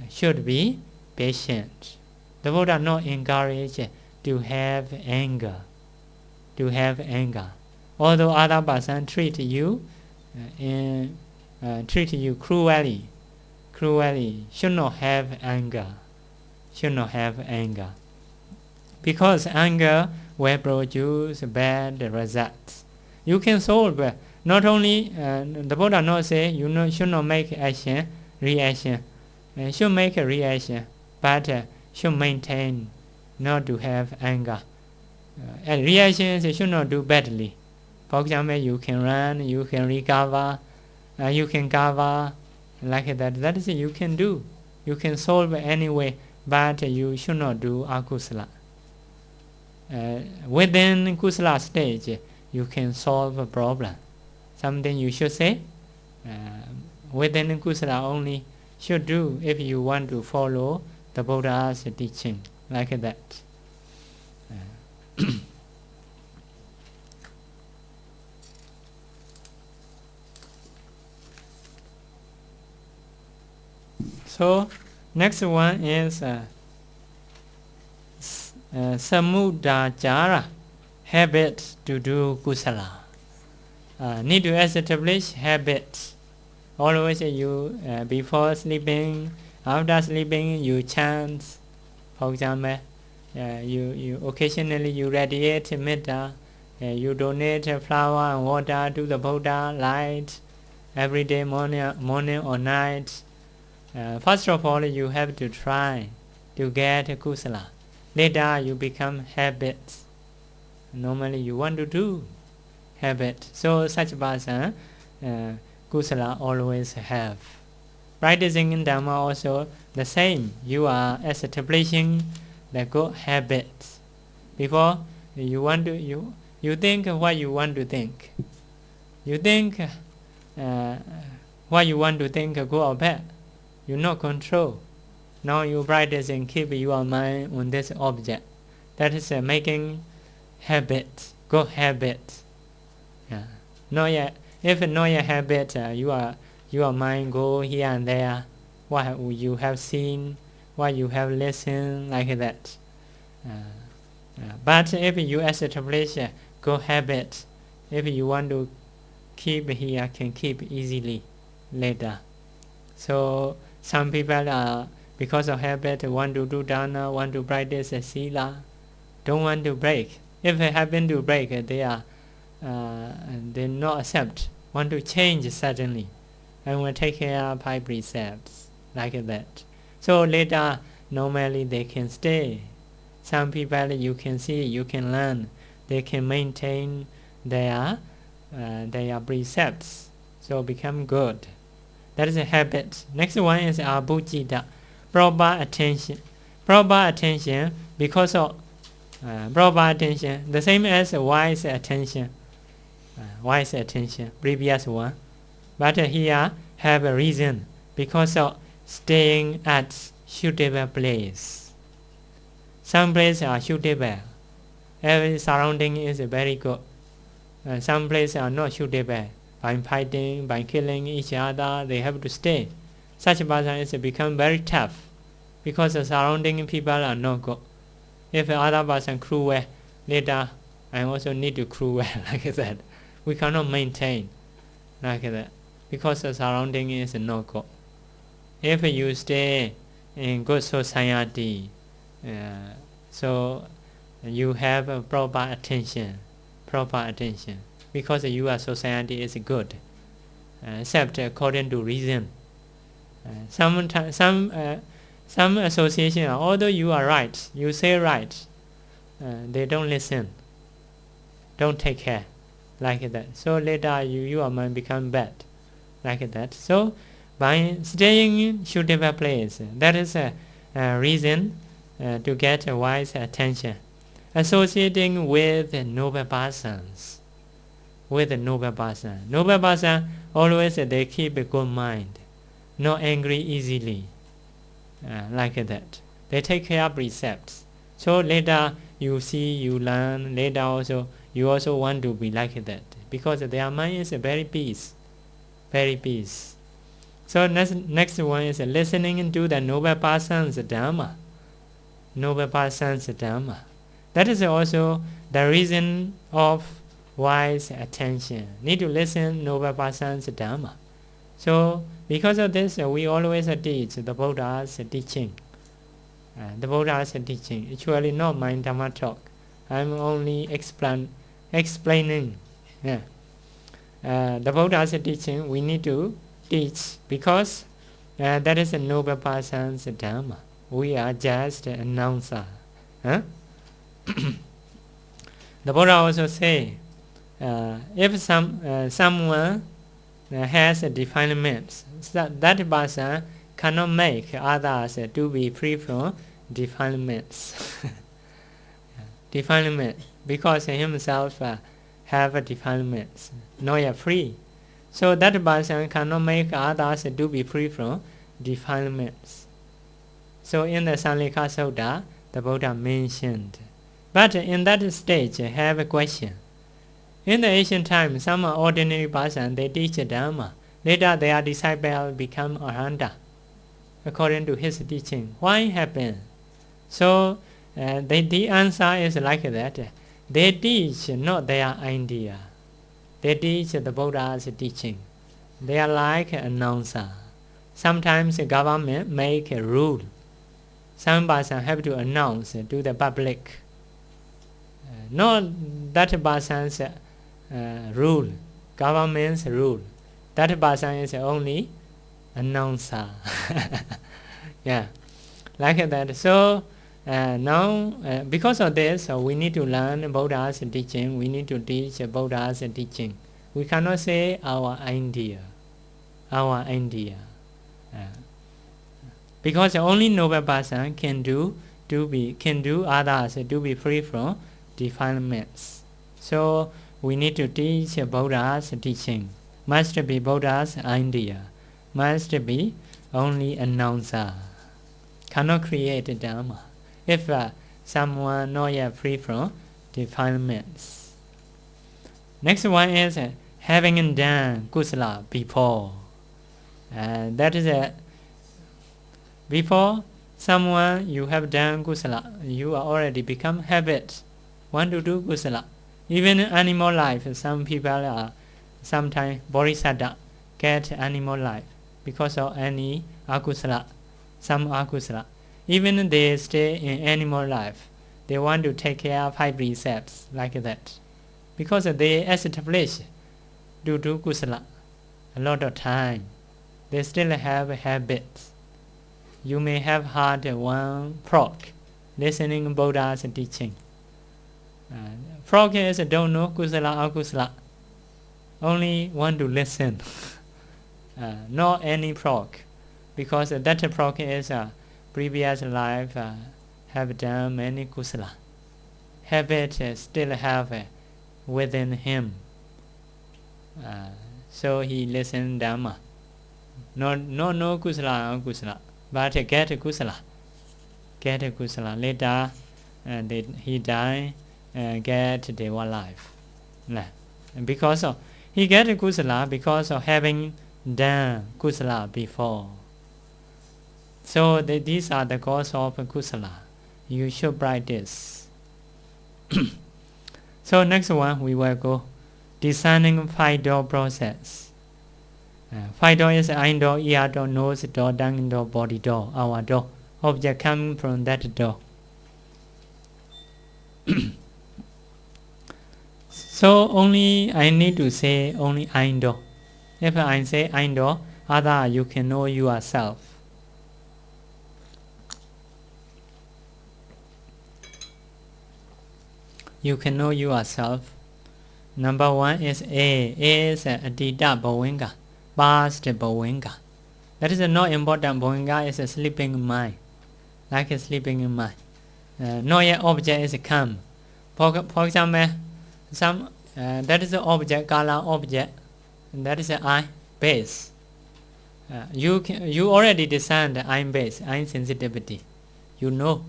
should be patient. The Buddha not encourage to have anger. To have anger. Although other person treat you cruelly, should not have anger. Should not have anger. Because anger will produce bad results. You can solve. Not only the Buddha not say you should not make action, reaction. Should make a reaction, but should maintain not to have anger. Reactions should not do badly. For example, you can run, you can recover, you can cover, like that. That is you can do. You can solve anyway, but you should not do akusala. Within kusala stage, you can solve a problem. Something you should say, within kusala only should do if you want to follow the Buddha's teaching, like that. So next one is samudajara, habit to do kusala. Need to establish habits. Always you before sleeping, after sleeping you chant. For example, you occasionally you radiate metta, you donate flower and water to the Buddha light every day, morning or night. First of all, you have to try to get kusala. Later you become habits. Normally you want to do habit. So such person kusala always have. Practicing in Dhamma also the same. You are establishing the good habits. Before you want to you think what you want to think. You think what you want to think, good or bad. You not control. Now you practice and keep your mind on this object. That is making habits, good habits. Yeah. Not yet. If not yet habit, your mind go here and there. What you have seen, what you have listened, like that. But if you establish a good habit, if you want to keep here, can keep easily later. So some people because of habit want to do dana, want to practice a sila, don't want to break. If they happen to break, they not accept, want to change suddenly, and will take care of 5 precepts, like that. So later, normally they can stay. Some people you can see, you can learn, they can maintain their precepts, so become good. That is a habit. Next one is abhujita, proper attention. Proper attention, because of proper attention, the same as wise attention. Wise attention, previous one. But here have a reason, because of staying at suitable place. Some places are suitable. Every surrounding is very good. Some places are not suitable. By fighting, by killing each other, they have to stay. Such a person is become very tough, because the surrounding people are not good. If other person cruel, later I also need to cruel, like that. We cannot maintain like that, because the surrounding is not good. If you stay in good society, so you have a proper attention, because your society is good, except according to reason. Some association, although you are right, you say right, they don't listen, don't take care, like that. So later your mind become bad, like that. So by staying in suitable place, that is a reason to get a wise attention. associating with noble persons. With the noble person. Noble person always they keep a good mind, not angry easily, like that. They take care of precepts. So later you see, you learn, later also you also want to be like that, because their mind is very peace, very peace. So next one is listening to the noble person's Dharma. Noble person's Dharma. That is also the reason of wise attention. Need to listen noble person's Dharma. So because of this, we always teach the Buddha's teaching. The Buddha's teaching. Actually not my Dharma talk. I'm only explaining. Yeah. The Buddha's teaching we need to teach, because that is a noble person's Dharma. We are just an announcer. Huh? The Buddha also say, if someone has defilements, that person cannot make others to be free from defilements. Defilement, because himself have defilements, not yet free. So that person cannot make others to be free from defilements. So in the Sanlika Sutta, the Buddha mentioned. But in that stage, I have a question. In the ancient time, some ordinary person, they teach Dharma. Later their disciple become Arhanta, according to his teaching. Why happened? So the answer is like that. They teach not their idea. They teach the Buddha's teaching. They are like an announcer. Sometimes the government make a rule. Some person have to announce to the public. Not that person's rule, government's rule. That person is only announcer. Yeah, like that. So now, because of this, we need to learn Buddha's teaching. We need to teach Buddha's teaching. We cannot say our idea. Our idea. Because only noble person can do others to be free from defilements. So we need to teach Buddha's teaching. Must be Buddha's idea. Must be only announcer. Cannot create Dharma if someone not yet free from defilements. Next one is having done kusala before. That is before someone you have done kusala, you are already become habit. Want to do kusala. Even in animal life, some people are sometimes bodhisattva get animal life because of any akusala, some akusala. Even they stay in animal life, they want to take care of 5 precepts like that, because they establish to do kusala a lot of time. They still have habits. You may have heard one frog listening Buddha's teaching. Frog is don't know kusala akusala. Only want to listen. Not any frog, because that frog is previous life have done many kusala. Habit still have within him. So he listen Dhamma. No kusala akusala, but get kusala. Get kusala. Later he die. Get Deva life. Because of he get kusala because of having done kusala before. So these are the cause of kusala. You should practice. So next one we will go discerning 5 door process. 5 door is eye door, ear door, nose door, tongue door, body door, our door. Object coming from that door. So only I need to say only eye door. If I say eye door, other you can know yourself. You can know yourself. Number 1 is A. A is Adita Bhavinga, past Bhavinga. That is not important. Bhavinga is a sleeping mind, like a sleeping mind. Not yet object is come. For example, that is the object, color object, and that is the eye base. You already discern the eye base, eye sensitivity. You know.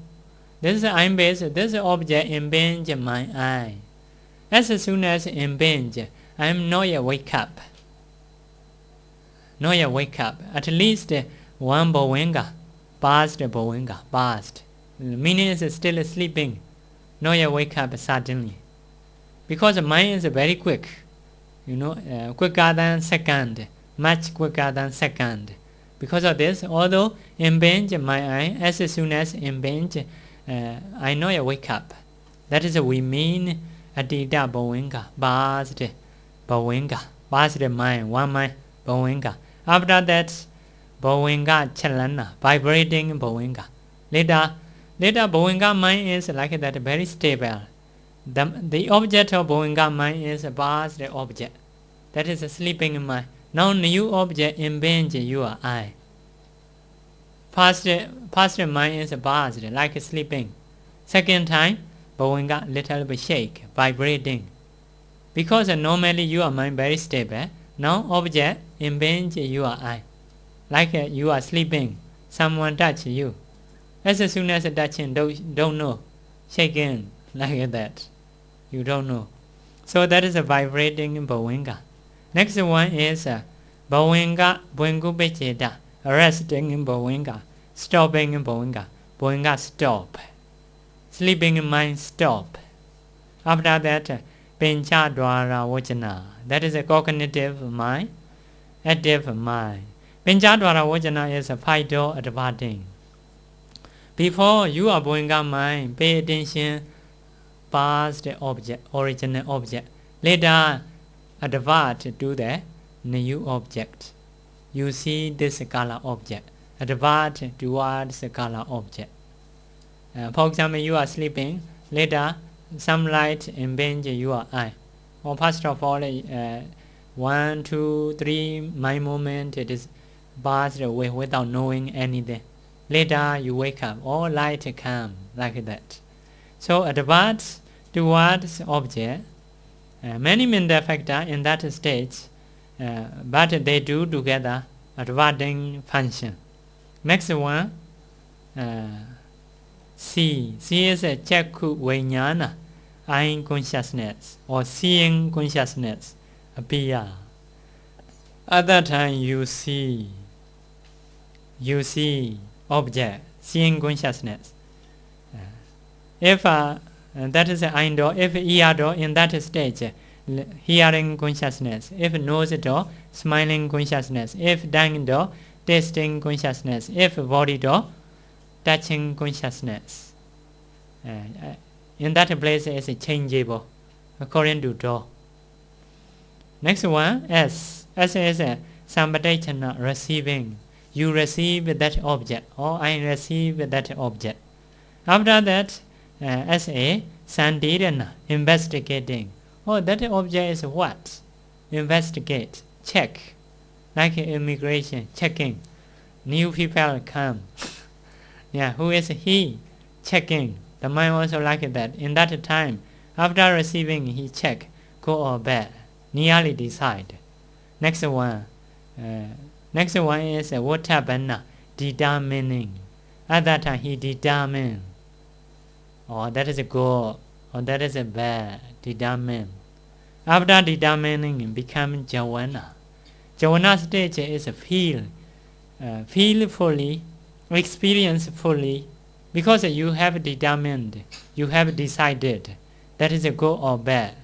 This is the eye base, this is the object impinge my eye. As soon as impinge, I am not yet wake up. Not yet wake up. At least one bhavinga, past bhavinga, past. Meaning is still sleeping. Not yet wake up suddenly. Because the mind is very quick. Quicker than second. Much quicker than second. Because of this, although impinge my eye, as soon as impinge, I know I wake up. That is we mean adita bhavinga, past bhavinga, past mind, one mind bhavinga. After that, bhavinga chalana, vibrating bhavinga. Later bhavinga mind is like that, very stable. The object of bhavinga mind is past object. That is a sleeping mind. Now new object impinge your eye. Past mind is past, like sleeping. Second time, bhavinga little bit shake, vibrating. Because normally your mind very stable. Now object impinge your eye. Like you are sleeping, someone touch you. As soon as touching, don't know. Shaking, like that. You don't know. So that is a vibrating bhavinga. Next one is bhavinga, bhavinga resting in bhavinga, stopping in bhavinga. Bhavinga stop. Sleeping in mind stop. After that, pencha dwara vajana. That is a cognitive mind, active mind. Pencha dwara vajana is a 5 door adverting. Before you are bhavinga mind, pay attention past object, original object. Later, advert to the new object. You see this color object. Advert towards the color object. For example, you are sleeping. Later, some light impinge your eye. Or first of all, 1, 2, 3, my moment, it is passed away without knowing anything. Later, you wake up. All light come like that. So, advert towards object. Many mental factors in that stage, but they do together adverting function. Next one, C. C is a chakku vijnana, eye consciousness or seeing consciousness appear. At that time you see object, seeing consciousness. If that is the eye door, if ear door in that stage, hearing consciousness. If nose door, smiling consciousness. If tongue door, tasting consciousness. If body door, touching consciousness. In that place is changeable according to door. Next one, S. S is sampadachana, receiving. You receive that object, or I receive that object. After that, S.A. Sandirana, investigating. Oh, that object is what? Investigate, check. Like immigration, checking. New people come. Who is he? Checking. The mind also like that. In that time, after receiving, he check, good or bad. Nearly decide. Next one is what happened? Determining. At that time, he determined. Or that is a good, or that is a bad. Determine. After determining, become jhana. Jhana stage is feel fully, experience fully, because you have determined, you have decided that is a good or bad.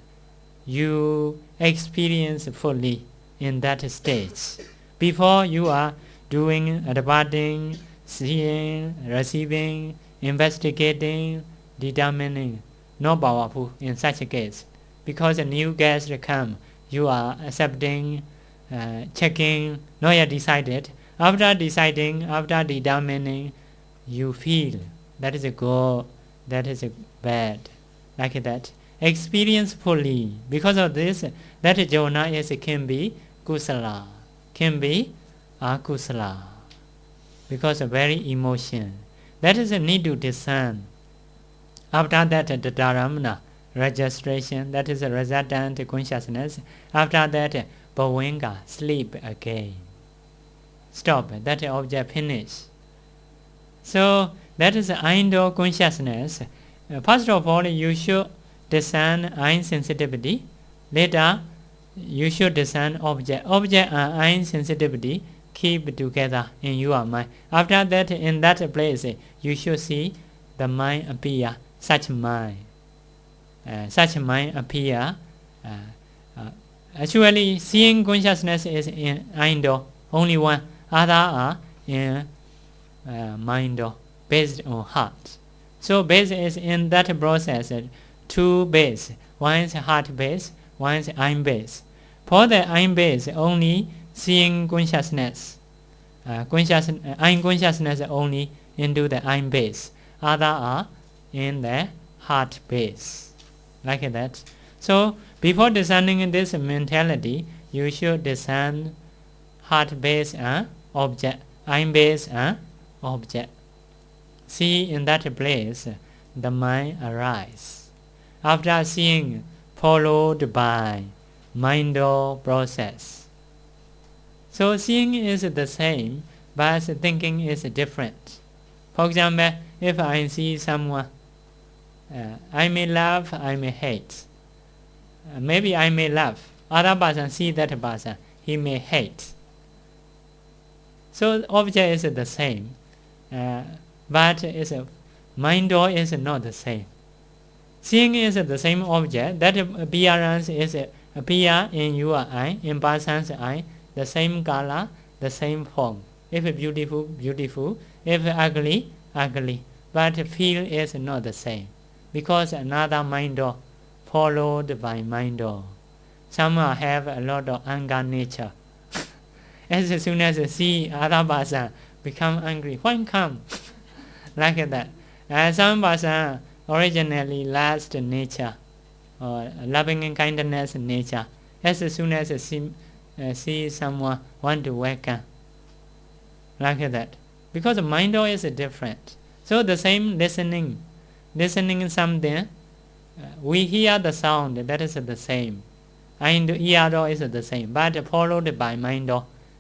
You experience fully in that stage. Before you are doing, adverting, seeing, receiving, investigating, determining, not powerful in such a case. Because a new guest come, you are accepting, checking, not yet decided. After deciding, after determining, you feel that is a good, that is a bad, like that. Experience fully. Because of this, that jhana can be kusala, can be akusala. Because of very emotion. That is a need to discern. After that, the dharamana, registration, that is a resultant consciousness. After that, bhavinga, sleep again. Stop, that object finish. So that is indoor consciousness. First of all, you should discern eye sensitivity. Later, you should discern object. Object and eye sensitivity keep together in your mind. After that, in that place, you should see the mind appear, such mind. Such mind appear. Actually, seeing consciousness is in indoor, only one. Other are in mind based on heart. So base is in that process, two base. One is heart base, one is eye base. For the eye base, only seeing consciousness. Eye consciousness only into the eye base. Other are in the heart base. Like that. So before discerning this mentality, you should discern heart base and object, eye base and object. See in that place the mind arise. After seeing, followed by mind process. So seeing is the same, but thinking is different. For example, if I see someone, I may love, I may hate. Maybe I may love. Other person see that person, he may hate. So object is the same, but mind is not the same. Seeing is the same object. That appearance is appear in your eye, in person's eye, the same color, the same form. If beautiful, beautiful. If ugly, ugly. But feel is not the same, because another mind followed by mind. Some have a lot of anger nature. As soon as they see other person become angry, when come? Like that. Some person originally last nature, or loving and kindness nature. As soon as they see someone want to welcome. Like that. Because mind is different. So the same listening something, we hear the sound, that is the same. And ear is the same, but followed by mind.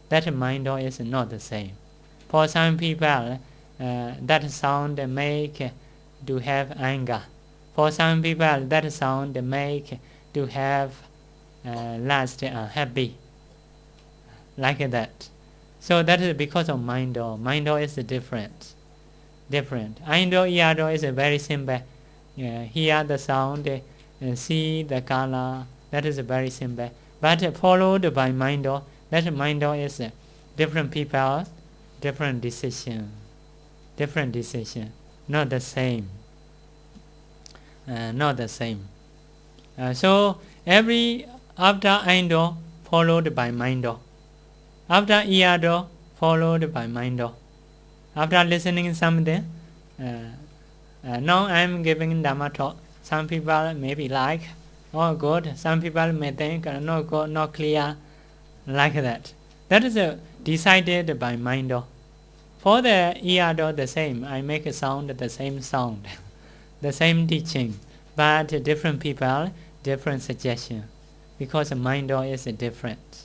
That mind is not the same. For some people, that sound make to have anger. For some people, that sound make to have last unhappy. Like that. So that is because of mind. Mind is different. Mind ear is very simple. Hear the sound, see the color. That is very simple. But followed by mind. That mind is different people, different decision. Not the same. Not the same. So every after eye followed by mind. After ear followed by mind. After listening something, now I am giving Dhamma talk. Some people maybe like, oh good. Some people may think, no good, not clear. Like that. That is decided by mind. For the ear the same. I make a sound, the same sound. The same teaching. But different people, different suggestion. Because mind is different.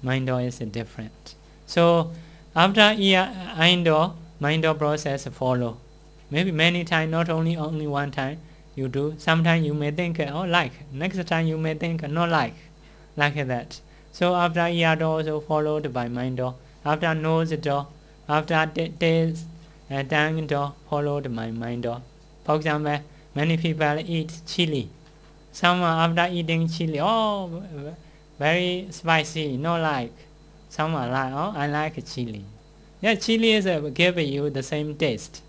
Mind is different. So after eye mind process follow. Maybe many times, not only one time you do. Sometimes you may think, oh like. Next time you may think, no like. Like that. So after ear also followed by mind. After nose after taste tongue followed by mind. For example, many people eat chili. Some after eating chili, oh very spicy, no like. Some are like, oh I like chili. Yeah, chili is give you the same taste.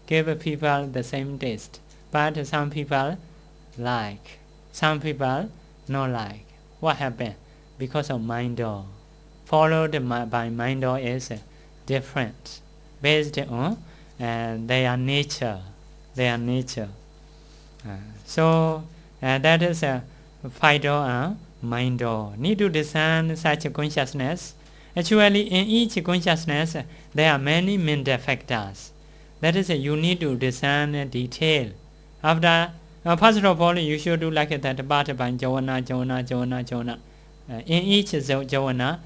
Give people the same taste. But some people like. Some people not like. What happened? Because of mind. Followed by mind is different, based on their nature. So that is fight and mind. Need to discern such a consciousness. Actually, in each consciousness, there are many mental factors. That is, you need to discern detail. After First of all, you should do like that, jhana. In each jhana,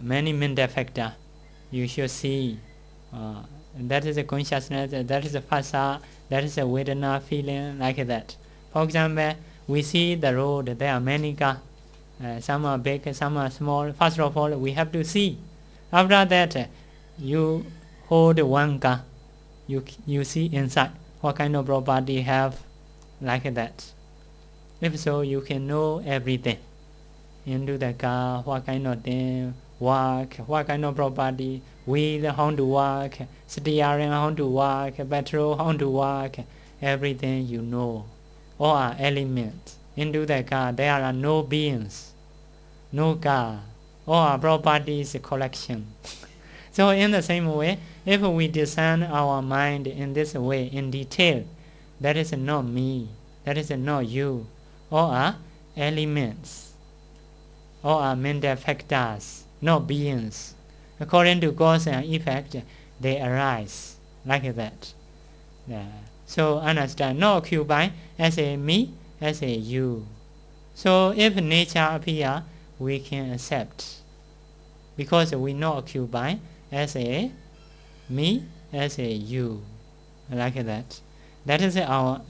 many mental factors. You should see. That is a consciousness, that is a phasa, that is a vedana feeling, like that. For example, we see the road, there are many cars. Some are big, some are small. First of all, we have to see. After that, you hold one car. You see inside what kind of property have, like that. If so, you can know everything. Into the car, what kind of thing work, what kind of property, wheel how to work, steering how to work, petrol how to work, everything you know. All are elements. Into the car, there are no beings, no car. All are properties collection. So in the same way, if we discern our mind in this way, in detail, that is not me, that is not you. All are elements. All are mental factors, not beings. According to cause and effect, they arise like that. So understand, not occupy as a me, as a you. So if nature appear, we can accept, because we not occupy as a me, as a you, like that. That is our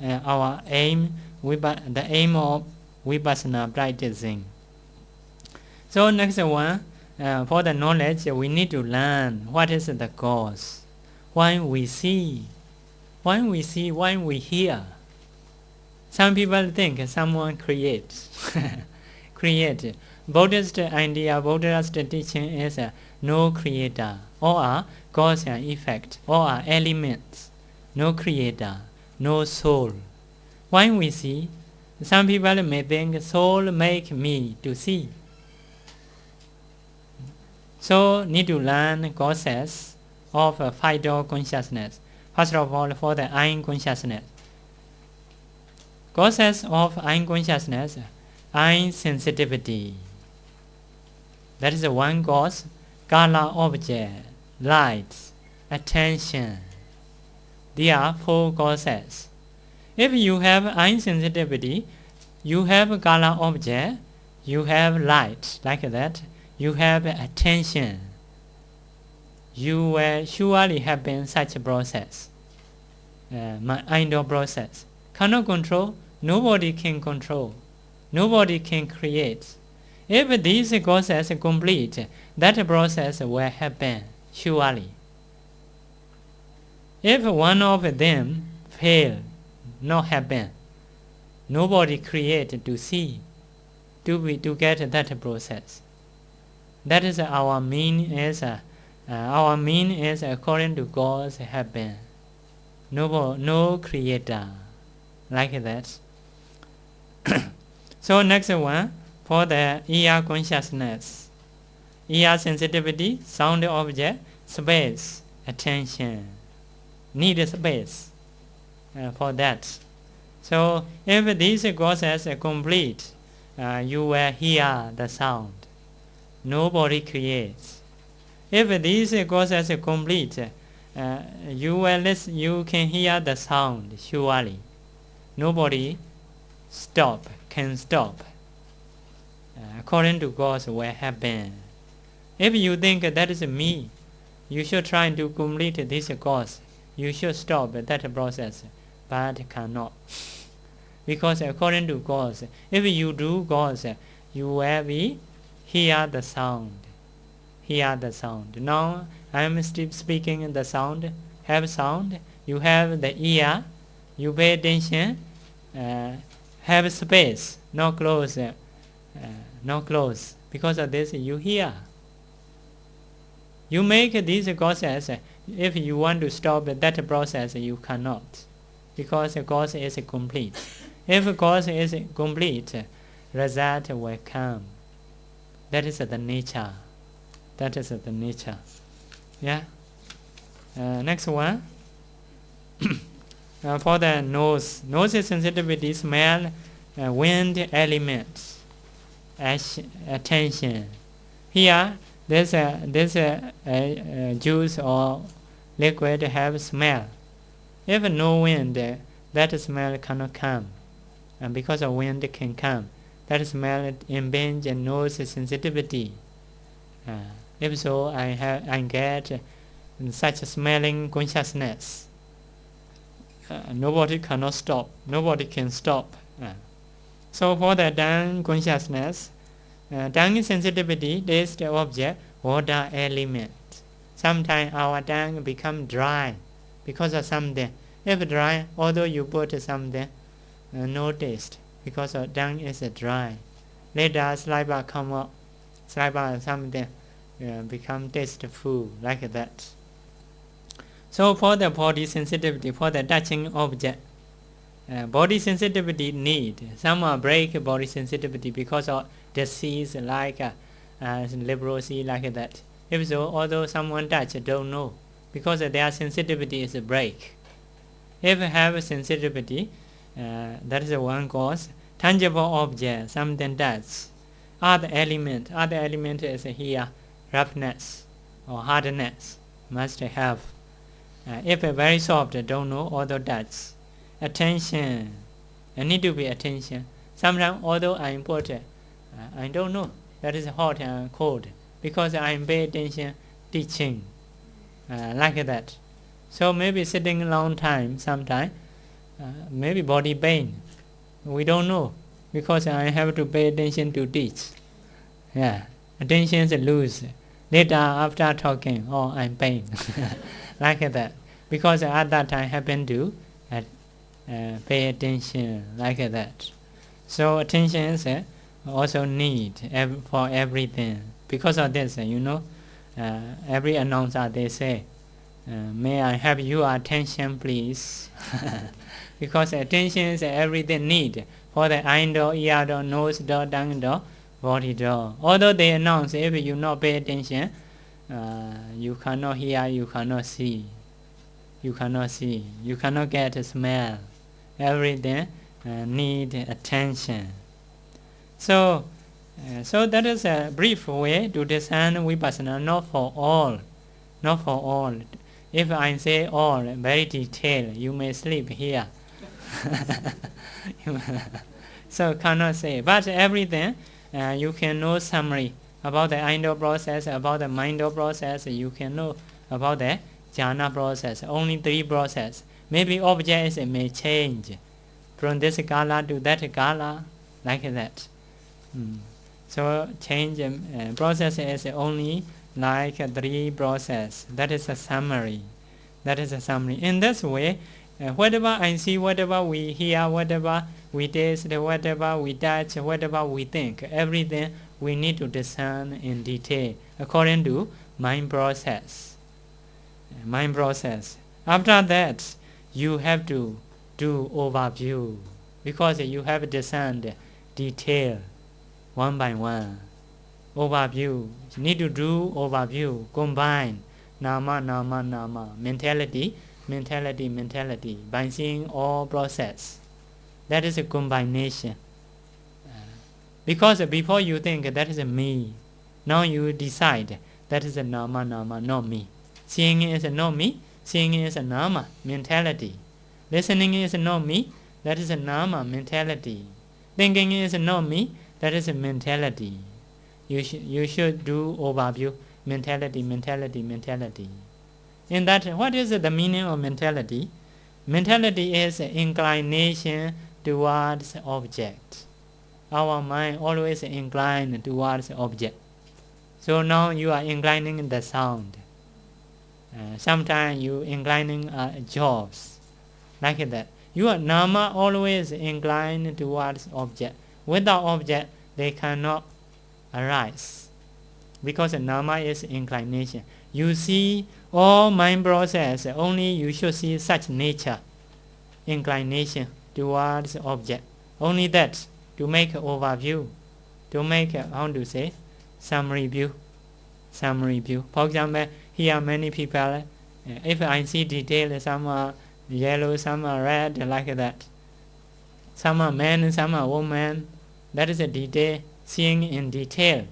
aim, the aim of Vipassana practicing. So next one, for the knowledge, we need to learn what is the cause. Why we see, why we hear. Some people think someone creates. Create. Buddhist idea, Buddhist teaching is no creator. All are cause and effect. All are elements. No creator, no soul. Why we see? Some people may think soul make me to see. So need to learn causes of five-door consciousness. First of all, for the eye consciousness. Causes of eye consciousness, eye sensitivity. That is one cause. Color object, light, attention. There are four causes. If you have eye sensitivity, you have color object, you have light, like that. You have attention. You will surely happen such a process. Mind process. Cannot control, nobody can control. Nobody can create. If these causes complete, that process will happen, surely. If one of them fail, not happen, nobody create to see, to get that process. That is our mean is according to God's happen. No creator, like that. So next one, for the ear consciousness, ear sensitivity, sound object, space, attention. Need space for that. So if these causes are complete, you will hear the sound. Nobody creates. If these causes are complete, you can hear the sound, surely. Nobody can stop. According to God's will happen. If you think that is me, you should try to complete this course. You should stop that process, but cannot. Because according to God, if you do God, you will be hear the sound. Hear the sound. Now I am still speaking the sound. Have sound. You have the ear. You pay attention. Have space. No close. No close. Because of this, you hear. You make these causes. If you want to stop that process, you cannot. Because the cause is complete. If the cause is complete, result will come. That is the nature. That is the nature. Yeah. Next one. For the nose. Nose sensitivity, smell, wind elements, attention. Here, this juice or liquid have smell. If no wind, that smell cannot come. And because of wind it can come. That smell impinge and nose sensitivity. If so, I get such smelling consciousness. Nobody cannot stop. Nobody can stop. So for the tongue consciousness, tongue sensitivity, taste object, water element. Sometimes our tongue become dry because of something. If dry, although you put something, no taste because our tongue is dry. Later saliva come up, saliva something become tasteful like that. So for the body sensitivity, for the touching object, body sensitivity need. Some break body sensitivity because of disease like leprosy like that. If so, although someone touch, don't know because their sensitivity is a break. If have sensitivity, that is one cause. Tangible object, something touch. Other element is here, roughness or hardness must have. If very soft, don't know, although touch. Attention, need to be attention. Sometimes although I import, I don't know, that is hot and cold, because I pay attention teaching, like that. So maybe sitting a long time, sometime, maybe body pain. We don't know, because I have to pay attention to teach. Attention is loose. Later after talking, oh, I'm pain, like that. Because at that time I happen to pay attention like that. So attention is also need for everything. Because of this, every announcer they say, may I have your attention please. Because attention is everything need for the eye door, ear door, nose door, tongue door, body door. Although they announce, if you not pay attention, you cannot hear, you cannot see. You cannot get a smell. Everything need attention. So that is a brief way to discern Vipassana, not for all. If I say all, very detailed, you may sleep here. So cannot say. But everything, you can know summary about the eye door process, about the mind door process, you can know about the jhana process, only 3 process. Maybe objects may change from this color to that color, like that. So change process is only like 3 process. That is a summary. In this way, whatever I see, whatever we hear, whatever we taste, whatever we touch, whatever we think, everything we need to discern in detail according to mind process. After that, you have to do overview, because you have discerned detail one by one. Overview. You need to do overview. Combine nama, mentality, by seeing all process. That is a combination. Because before you think that is a me, now you decide that is a nama, not me. Seeing is not me, seeing is a nama, mentality. Listening is not me, that is a nama, mentality. Thinking is not me, that is a mentality. You should do overview, mentality. In that, what is the meaning of mentality? Mentality is inclination towards object. Our mind always inclined towards object. So now you are inclining the sound. Sometimes you inclining jobs, like that. Your nama always inclined towards object. Without object, they cannot arise, because nama is inclination. You see all mind process, only you should see such nature, inclination towards object. Only that, to make an overview, to make summary view. For example, here many people, if I see detail, some are yellow, some are red, like that. Some are men, some are women. That is a detail, seeing in detail.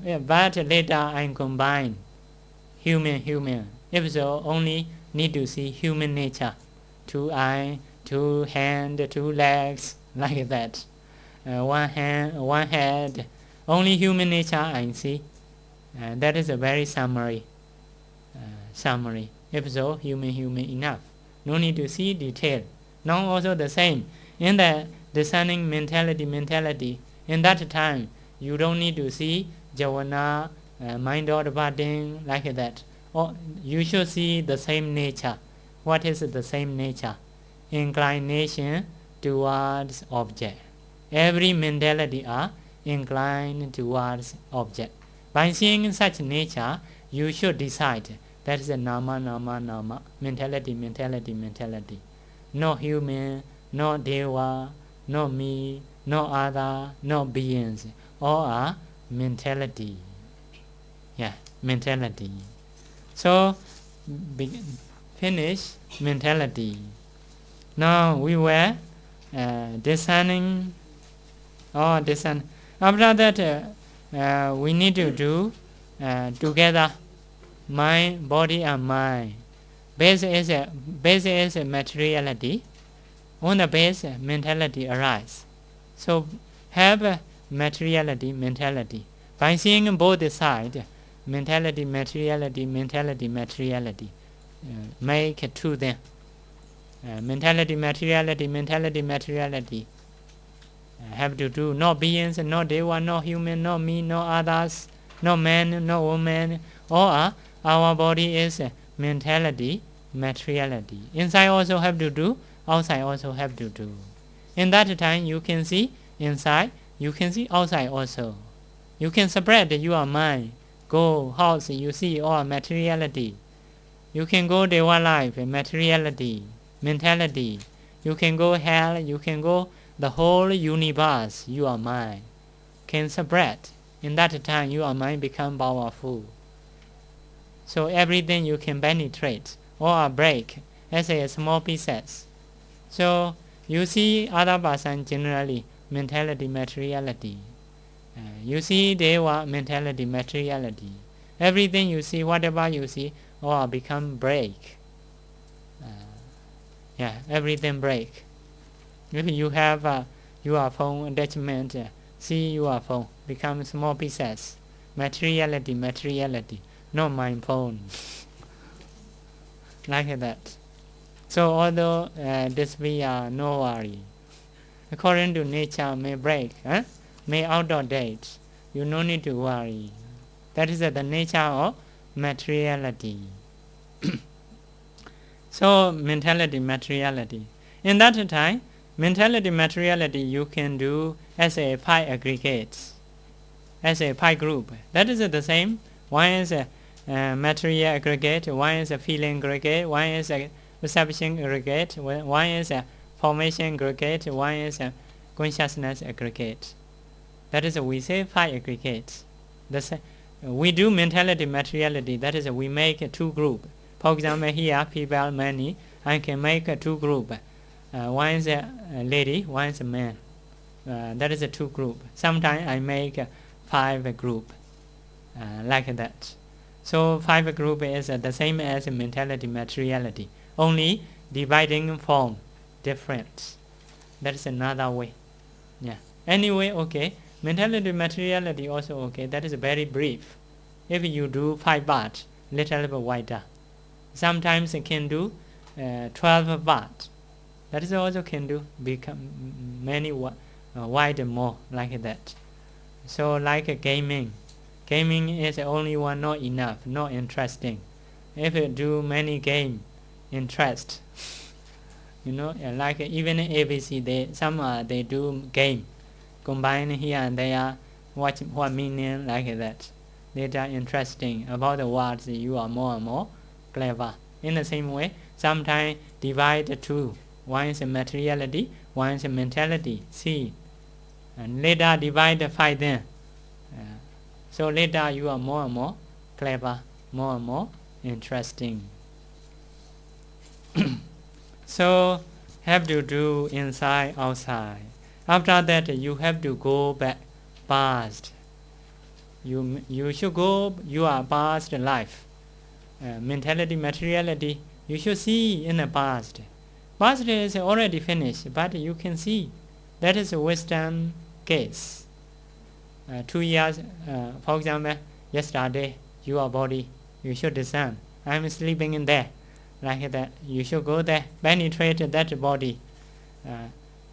But later I combine human. If so, only need to see human nature. 2 eyes, 2 hands, 2 legs, like that. 1 hand, 1 head. Only human nature I see. That is a very summary. If so, human enough. No need to see detail. Now also the same. In the discerning mentality, in that time, you don't need to see javana, mind or departing, like that. Or you should see the same nature. What is the same nature? Inclination towards object. Every mentality are inclined towards object. By seeing such nature, you should decide that is a nama, mentality. No human, no deva, no me, no other, no beings. All are mentality. Mentality. So, finish mentality. Now we were discerning. After that, we need to do together mind, body, and mind. Base is a materiality. On the base, mentality arises. So have a materiality, mentality. By seeing both sides, mentality, materiality, make two then. Mentality, materiality. Have to do no beings, no deva, no human, no me, no others, no man, no woman. Or our body is mentality, materiality. Inside also have to do, outside also have to do. In that time you can see inside, you can see outside also. You can spread your mind. Go house, you see all materiality. You can go deva life, materiality, mentality. You can go hell, you can go the whole universe, your mind can spread. In that time, your mind become powerful. So everything you can penetrate or break as a small pieces. So you see other person generally mentality, materiality. You see deva mentality, materiality. Everything you see, whatever you see, all become break. Everything break. If you have your phone attachment, see your phone become small pieces. Materiality, not my phone. Like that. So although this be no worry. According to nature may break, may outdoor date. You no need to worry. That is the nature of materiality. So mentality, materiality. In that time, mentality, materiality you can do as a pi aggregates, as a pi group. That is the same. One is a material aggregate, one is a feeling aggregate, one is a perception aggregate, one is a formation aggregate, one is a consciousness aggregate. That is we say pi aggregates. We do mentality, materiality. That is we make two groups. For example, here people many. I can make two groups. One is a lady, one is a man. That is a two group. Sometimes I make 5 group, like that. So 5 group is the same as mentality, materiality. Only dividing form different. That is another way. Anyway, okay. Mentality, materiality also okay. That is very brief. If you do 5 parts, little bit wider. Sometimes it can do 12 parts. That is also can do become many wide more like that. So like gaming is only one, not enough, not interesting. If you do many game, interest. Like even ABC, they do game, combine here and there, what meaning like that. They are interesting about the words. You are more and more clever. In the same way, sometimes divide two. One is a materiality, one is a mentality. See, and later divide the 5 then. So later you are more and more clever, more and more interesting. So have to do inside, outside. After that you have to go back past. You should go your past life. Mentality, materiality, you should see in the past. Past is already finished, but you can see that is a Western case. 2 years, for example, yesterday, your body, you should descend. I'm sleeping in there, like that. You should go there, penetrate that body.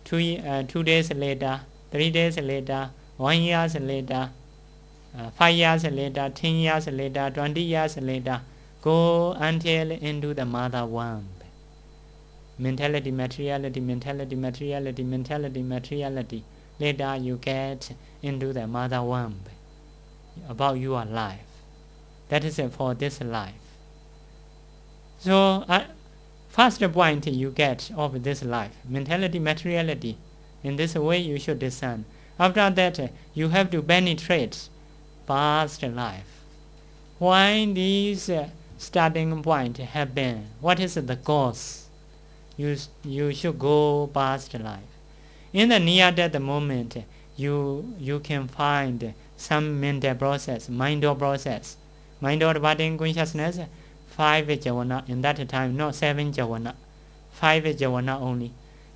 2 days later, 3 days later, 1 year later, 5 years later, 10 years later, 20 years later, go until into the mother womb. Mentality, materiality, mentality, materiality, mentality, materiality. Later you get into the mother womb about your life. That is for this life. So first point you get of this life, mentality, materiality. In this way you should descend. After that you have to penetrate past life. Why these starting point happen? What is the cause? You should go past life. In the near-death moment, you can find some mental process, mind-or process. Mind-or departing consciousness, 5 jhana. In that time, not 7 jhana, 5 jhana only.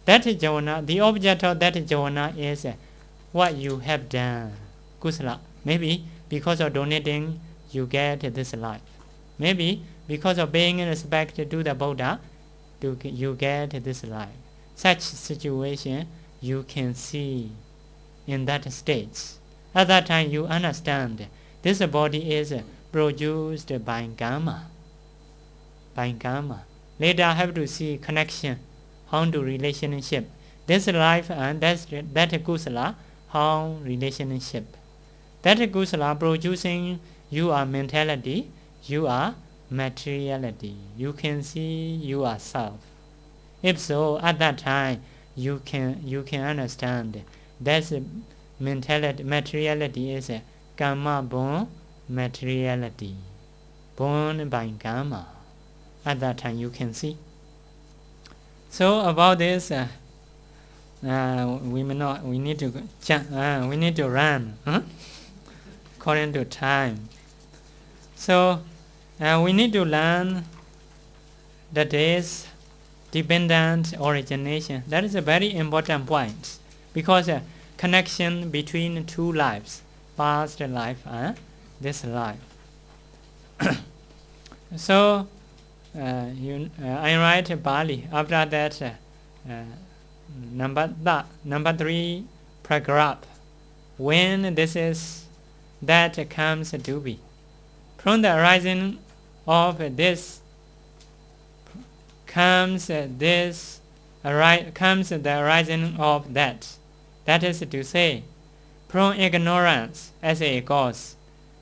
That jhana, the object of that jhana is what you have done. Kusala. Maybe because of donating, you get this life. Maybe because of paying respect to the Buddha, you get this life. Such situation you can see in that stage. At that time you understand this body is produced by karma. By karma. Later I have to see connection, how to relationship. This life and that kusala, how relationship. That kusala producing you are mentality, you are materiality. You can see yourself. If so, at that time you can understand that mentality, materiality is a karma born materiality, born by karma. At that time you can see. So about this, we need to run according to time. So we need to learn that is dependent origination. That is a very important point, because connection between two lives, past life and this life. So I write Bali. After that, number 3 paragraph. When this is that comes to be, from the arising of this comes the arising of that. That is to say, from ignorance as a cause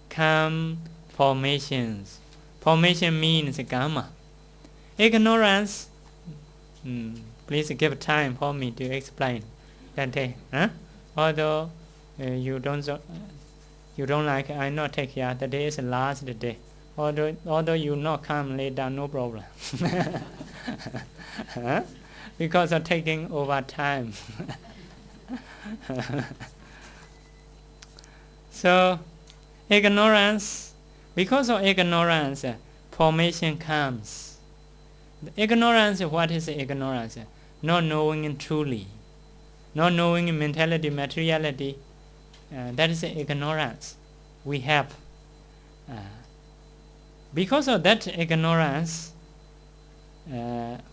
come formations. Formation means karma. Ignorance, please give time for me to explain that day. Although you don't like, I not take care. The day is the last day. Although you not come later, no problem. Because of taking over time. So ignorance, because of ignorance, formation comes. The ignorance, what is ignorance? Not knowing truly, not knowing mentality, materiality. That is ignorance we have. Because of that ignorance,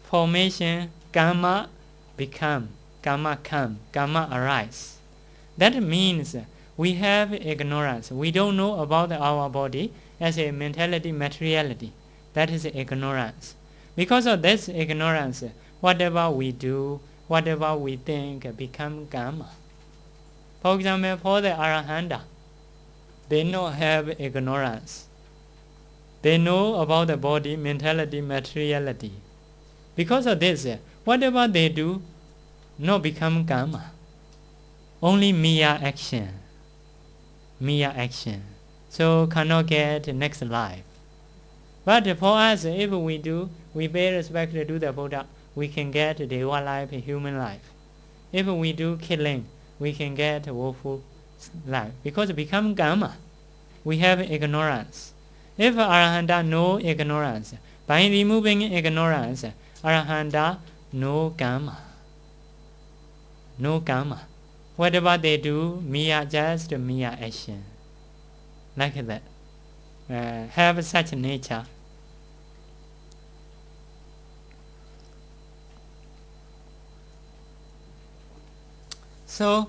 formation, karma arise. That means we have ignorance. We don't know about our body as a mentality, materiality. That is ignorance. Because of this ignorance, whatever we do, whatever we think become karma. For example, for the Arahanta, they don't have ignorance. They know about the body, mentality, materiality. Because of this, whatever they do, not become karma. Only mere action. Mere action. So cannot get next life. But for us, if we do, we pay respect to the Buddha, we can get Deva life, human life. If we do killing, we can get woeful life. Because it becomes karma. We have ignorance. If Arahanta know ignorance, by removing ignorance, Arahanta no karma. No karma. Whatever they do, just mere action. Like that. Have such nature. So,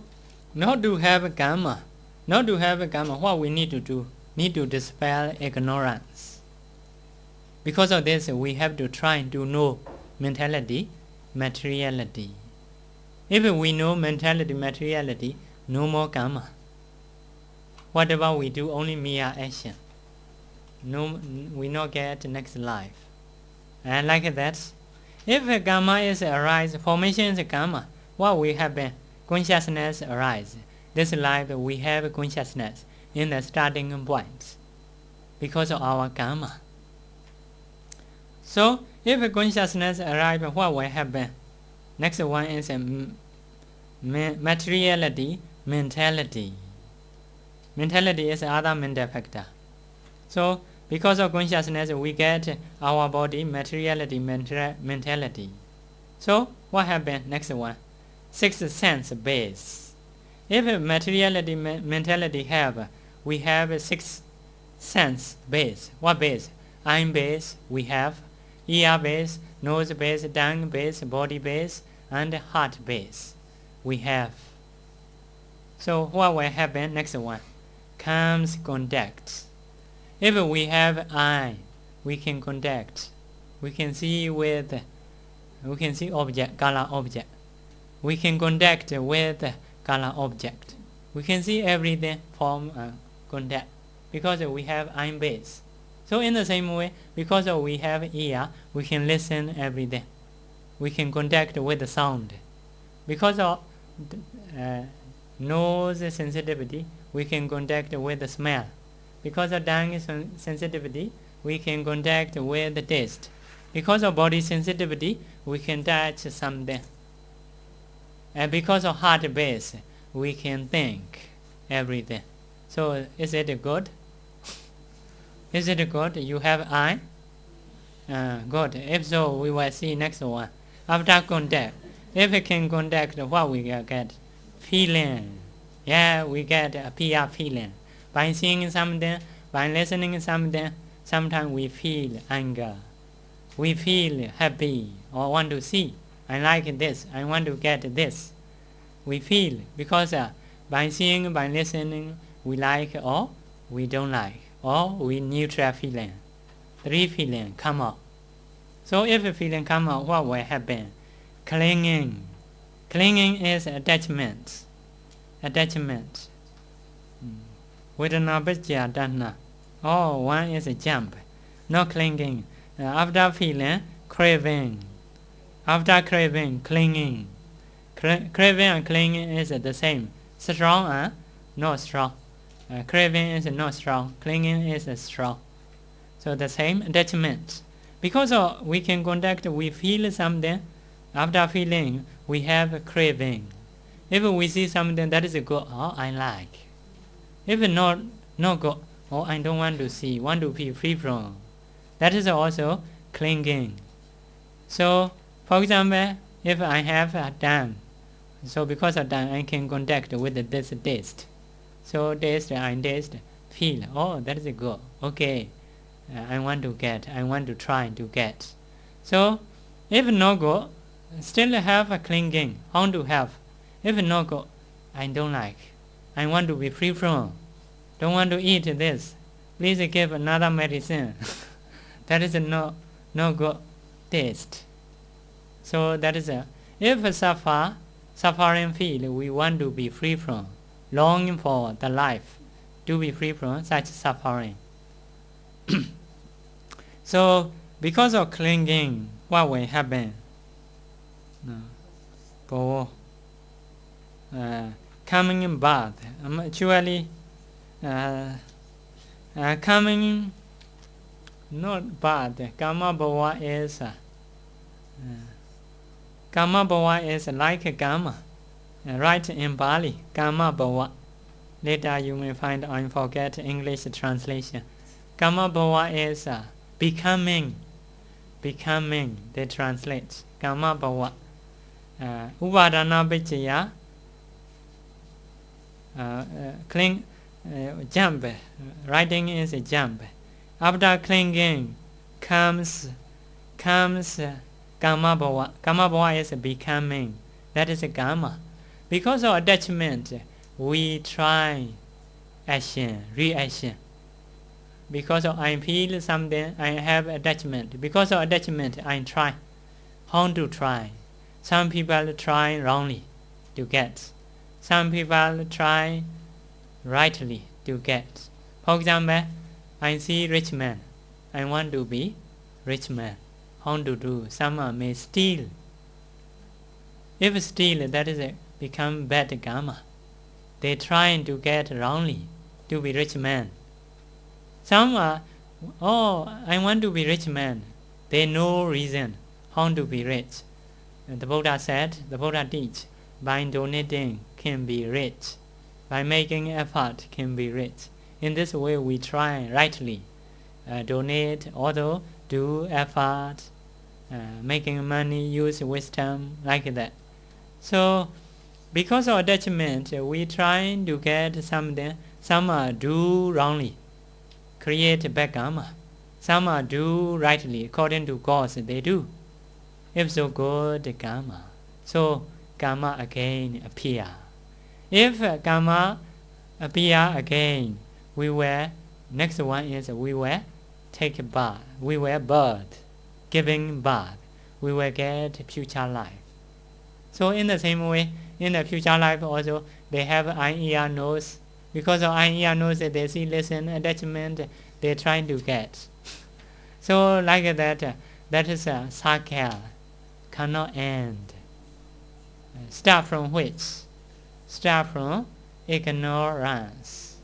not to have karma, what we need to do? Need to dispel ignorance. Because of this, we have to try to know mentality, materiality. If we know mentality, materiality, no more karma. Whatever we do, only mere action. No, we not get next life. And like that, if karma is arise, formation is karma, what will happen? Consciousness arise. This life we have consciousness in the starting point because of our karma. So, if consciousness arrives, what will happen? Next one is materiality, mentality. Mentality is other mental factor. So, because of consciousness, we get our body, materiality, mentality. So, what happens? Next one, sixth sense base. If materiality, mentality have, we have a sixth sense base. What base? Eye base we have, ear base, nose base, tongue base, body base, and heart base we have. So what will happen? Next one comes contact. If we have eye, we can contact. We can see object, color object. We can contact with color object. We can see everything from contact because we have eye base. So in the same way, because we have ear, we can listen everything. We can contact with the sound. Because of nose sensitivity, we can contact with the smell. Because of tongue sensitivity, we can contact with the taste. Because of body sensitivity, we can touch something. And because of heart base, we can think everything. So is it good? Is it good? You have eye? Good. If so, we will see next one. After contact, if we can contact, what we get? Feeling. Yeah, we get a PR feeling. By seeing something, by listening to something, sometimes we feel anger. We feel happy or want to see. I like this. I want to get this. We feel because by seeing, by listening, we like or we don't like. Or we neutral feeling. Three feeling come out. So if a feeling come out, what will happen? Clinging. Clinging is attachment. Attachment. Vedana bhajya dana. Oh, one is a jump. No clinging. After feeling, craving. After craving, clinging. Craving and clinging is the same. Strong and not strong. Craving is not strong. Clinging is strong. So the same attachment. Because we can contact, we feel something. After feeling, we have a craving. If we see something that is good, oh, I like. If not good, oh, I don't want to see, want to be free from. That is also clinging. So, for example, if I have a tongue, so because of tongue, I can contact with this taste. So taste, I taste, feel, oh, that is good. Okay, I want to get, I want to try to get. So, if not good, still have a clinging, how to have. If not good, I don't like. I want to be free from. Don't want to eat this. Please give another medicine. That is no good taste. So that is if suffering feel, we want to be free from. Longing for the life to be free from such suffering. So because of clinging, what will happen? Coming in birth. Actually, coming not birth. Karma bhava is like a karma. Right in Bali, karma bhava. Later you may find I forget English translation. Karma bhava is becoming. Becoming, they translate. Kama bhava. Upadana picchaya. Jump. Riding is a jump. After clinging comes Kama bhava. Kama bhava is becoming. That is a karma. Because of attachment, we try action, reaction. Because of I feel something, I have attachment. Because of attachment, I try. How to try? Some people try wrongly to get. Some people try rightly to get. For example, I see rich man. I want to be rich man. How to do? Some may steal. If steal, that is become bad karma. They trying to get wrongly to be rich man. Some are, I want to be rich man. They know reason how to be rich. And the Buddha said, the Buddha teach, by donating can be rich. By making effort can be rich. In this way we try rightly. Donate, although do effort, making money, use wisdom, like that. So, because of attachment, we try to get something. Some do wrongly, create bad karma. Some do rightly, according to cause they do. If so, good karma. So, karma again appear. If karma appear again, we will, next one is we will take a bath. We will birth, giving birth. We will get future life. So in the same way, in the future life also, they have eye, ear, nose. Because of eye, ear, nose, they see, listen, attachment, they try to get. So like that, that is a cycle, cannot end. Start from which? Start from ignorance.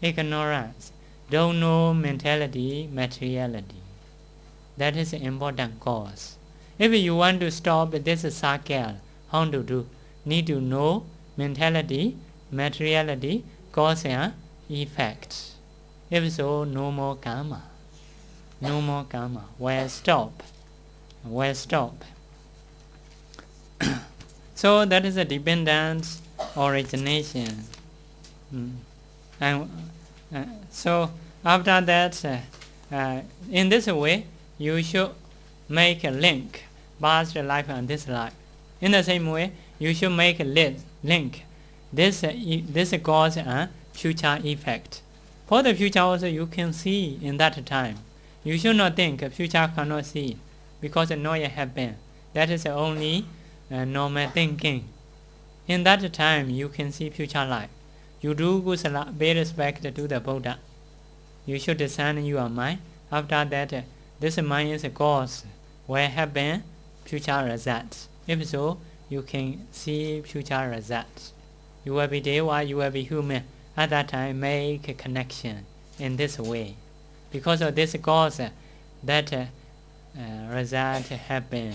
Ignorance. Don't know mentality, materiality. That is an important cause. If you want to stop this cycle, how to do? Need to know mentality, materiality, cause and effect. If so, no more karma. No more karma. Where stop? Where stop? So that is a dependent origination. So after that, in this way, you should make a link, past life and this life. In the same way, you should make a link, this cause and future effect. For the future also you can see in that time. You should not think future cannot see, because not yet happened. That is only normal thinking. In that time you can see future life. You do kusala, pay respect to the Buddha. You should discern your mind. After that, this mind is a cause where happen future results. If so, you can see future results. You will be Deva, you will be human. At that time, make a connection in this way. Because of this cause, that result happen.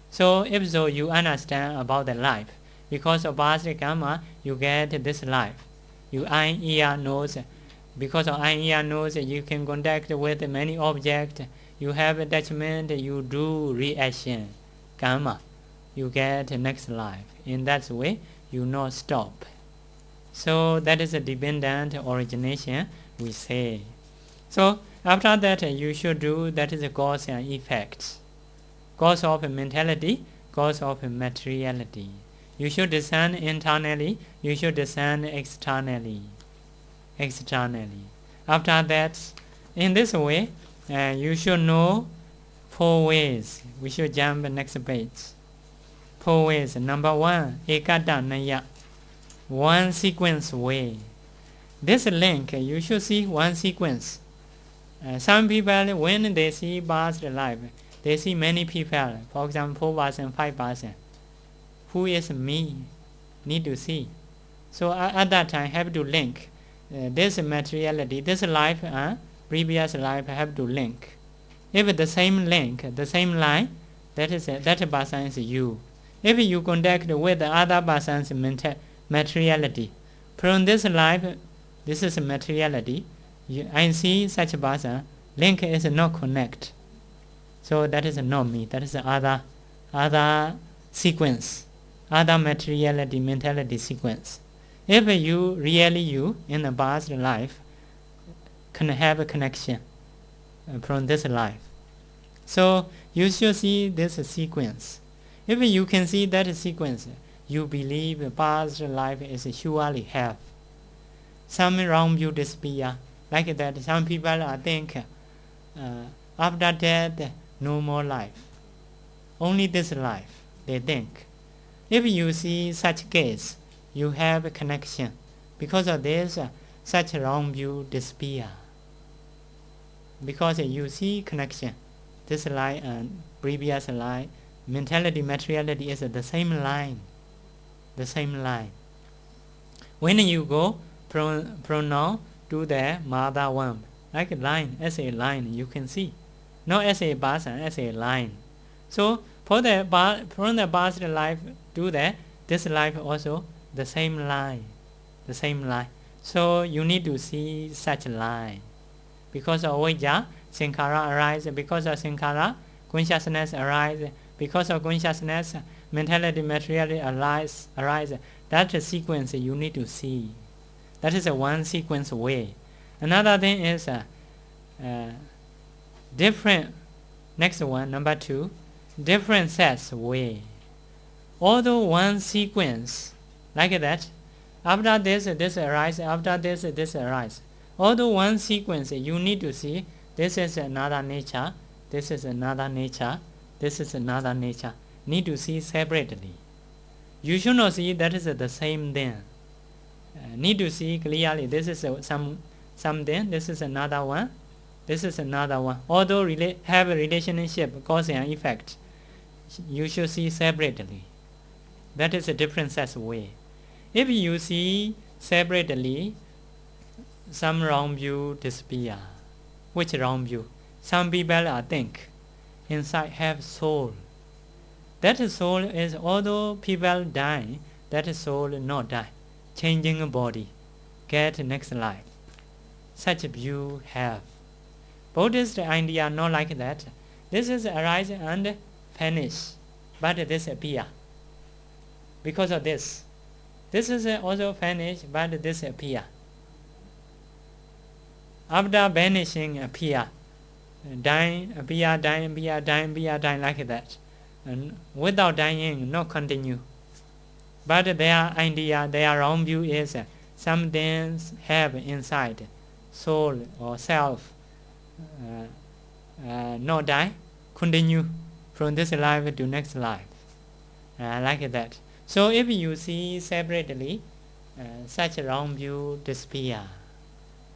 So, if so, you understand about the life. Because of past karma, you get this life. You eye, ear, nose. Because of eye, ear, nose, you can contact with many objects. You have attachment, you do reaction, karma. You get next life. In that way, you not stop. So that is a dependent origination, we say. So after that, you should do, that is a cause and effect. Cause of mentality, cause of materiality. You should discern internally, you should discern externally. After that, in this way, you should know 4 ways. We should jump next page. 4 ways. Number 1, ekata naya. One sequence way. This link, you should see one sequence. Some people, when they see past life, they see many people. For example, 4%, 5%. Who is me? Need to see. So at that time, have to link this materiality, this life, previous life, have to link. If the same link, the same line, that person is you. If you contact with the other person's materiality, from this life, this is materiality. I see such a person, link is not connect. So that is not me, that is the other other sequence, other materiality, mentality sequence. If you really you in the past life can have a connection from this life, so you should see this sequence. If you can see that sequence, you believe the past life is surely have. Some wrong view disappear. Like that, some people think after death no more life, only this life, they think. If you see such case, you have a connection. Because of this, such wrong view disappear. Because you see connection. This line and previous line, mentality, materiality is the same line. The same line. When you go pronoun to the mother womb, like a line, as a line, you can see. Not as a person, as a line. So from the past life to this life also the same line. The same line. So you need to see such line. Because of Vijja, Sankhara arises. Because of Sankhara, consciousness arises. Because of consciousness, mentality, materiality arise. That's a sequence you need to see. That is a one sequence way. Another thing is different. Next one, number 2, different sets way. Although one sequence like that, after this arises, after this arises. Although one sequence, you need to see this is another nature, this is another nature, this is another nature. Need to see separately. You should not see that is the same thing. Need to see clearly this is something, this is another one, this is another one. Although have a relationship, cause and effect, you should see separately. That is a different set way. If you see separately, some wrong view disappear. Which wrong view? Some people think inside have soul. That soul is, although people die, that soul not die. Changing a body, get next life. Such view have. Buddhist idea not like that. This is arise and vanish, but this appear. Because of this. This is also vanish, but this appear. After vanishing appear, dying appear, dying appear, dying appear, dying like that. And without dying, not continue. But their idea, their wrong view is some things have inside, soul or self, not die, continue from this life to next life, like that. So if you see separately, such wrong view disappear.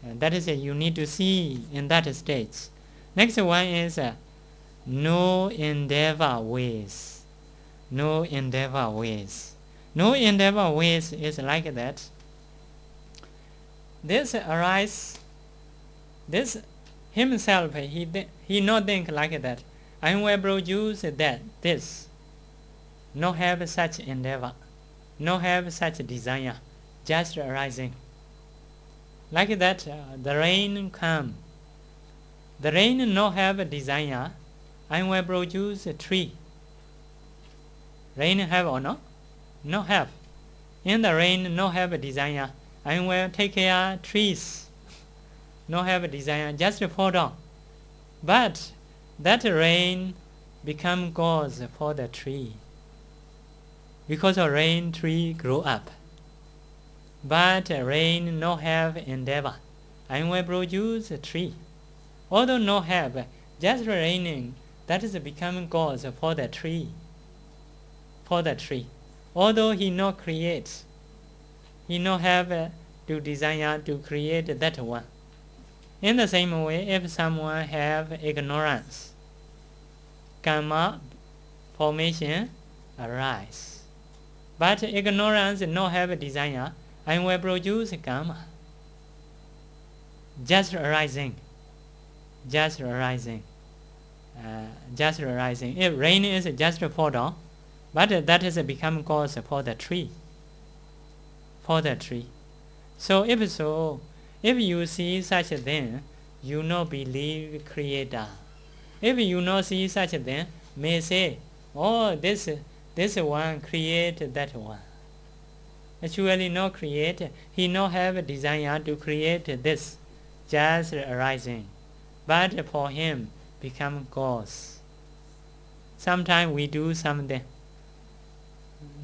That is you need to see in that stage. Next one is no endeavor ways. No endeavor ways. No endeavor ways is like that. This arise, this himself, he not think like that. I will produce that, this. No have such endeavor. No have such desire. Just arising. Like that, the rain come. The rain no have a desire. I will produce a tree. Rain have or not? No have. In the rain, no have a desire. I will take care trees. No have a desire, just fall down. But that rain become cause for the tree. Because of rain, tree grow up. But rain no have endeavor. I will produce a tree. Although no have, just raining, that is becoming cause for the tree. For the tree. Although he no creates, he no have to desire to create that one. In the same way, if someone have ignorance, karma formation arise. But ignorance no have a desire, I will produce karma. Just arising. Just arising. Just arising. If rain is just fall down, but that is become cause for the tree. For the tree. So if you see such a thing, you no believe creator. If you no see such a thing, may say oh, this one create that one. Actually not create, he not have a desire to create this, just arising. But for him, become cause. Sometimes we do something,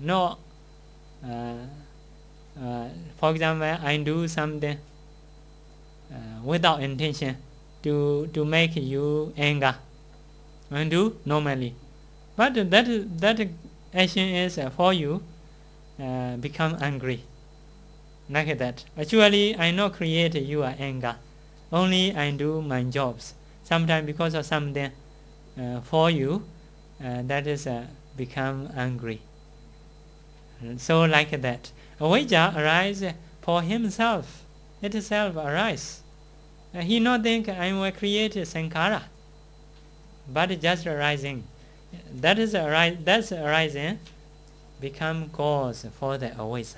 no, for example, I do something without intention to make you anger. I do normally. But that action is for you become angry. Like that. Actually, I not create your anger. Only I do my jobs. Sometimes because of something for you, that is become angry. So like that. Avijja arise for himself. Itself arise. He not think I will create sankhara, but just arising. That's arising become cause for the avijja.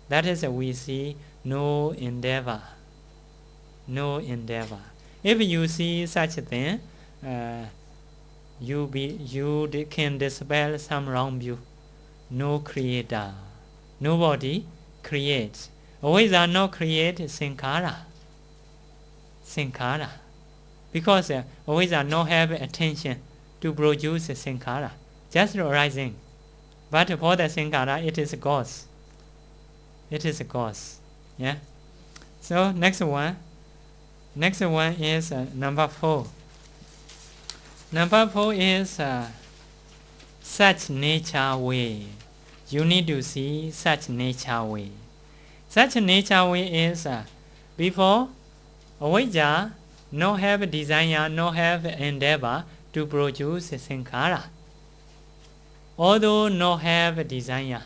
That is we see no endeavor. No endeavor. If you see such a thing, you can dispel some wrong view. No creator. Nobody creates. Avijja not create sankhara. Sankhara. Because avijja not have attention to produce sankhara. Just arising. But for the sankhara, it is cause. It is a cause. Yeah. So next one. Next one is number 4. Number 4 is such nature way. You need to see such nature way. Such nature way is before avijja no have desire, no have endeavor to produce sankhara. Although no have desire,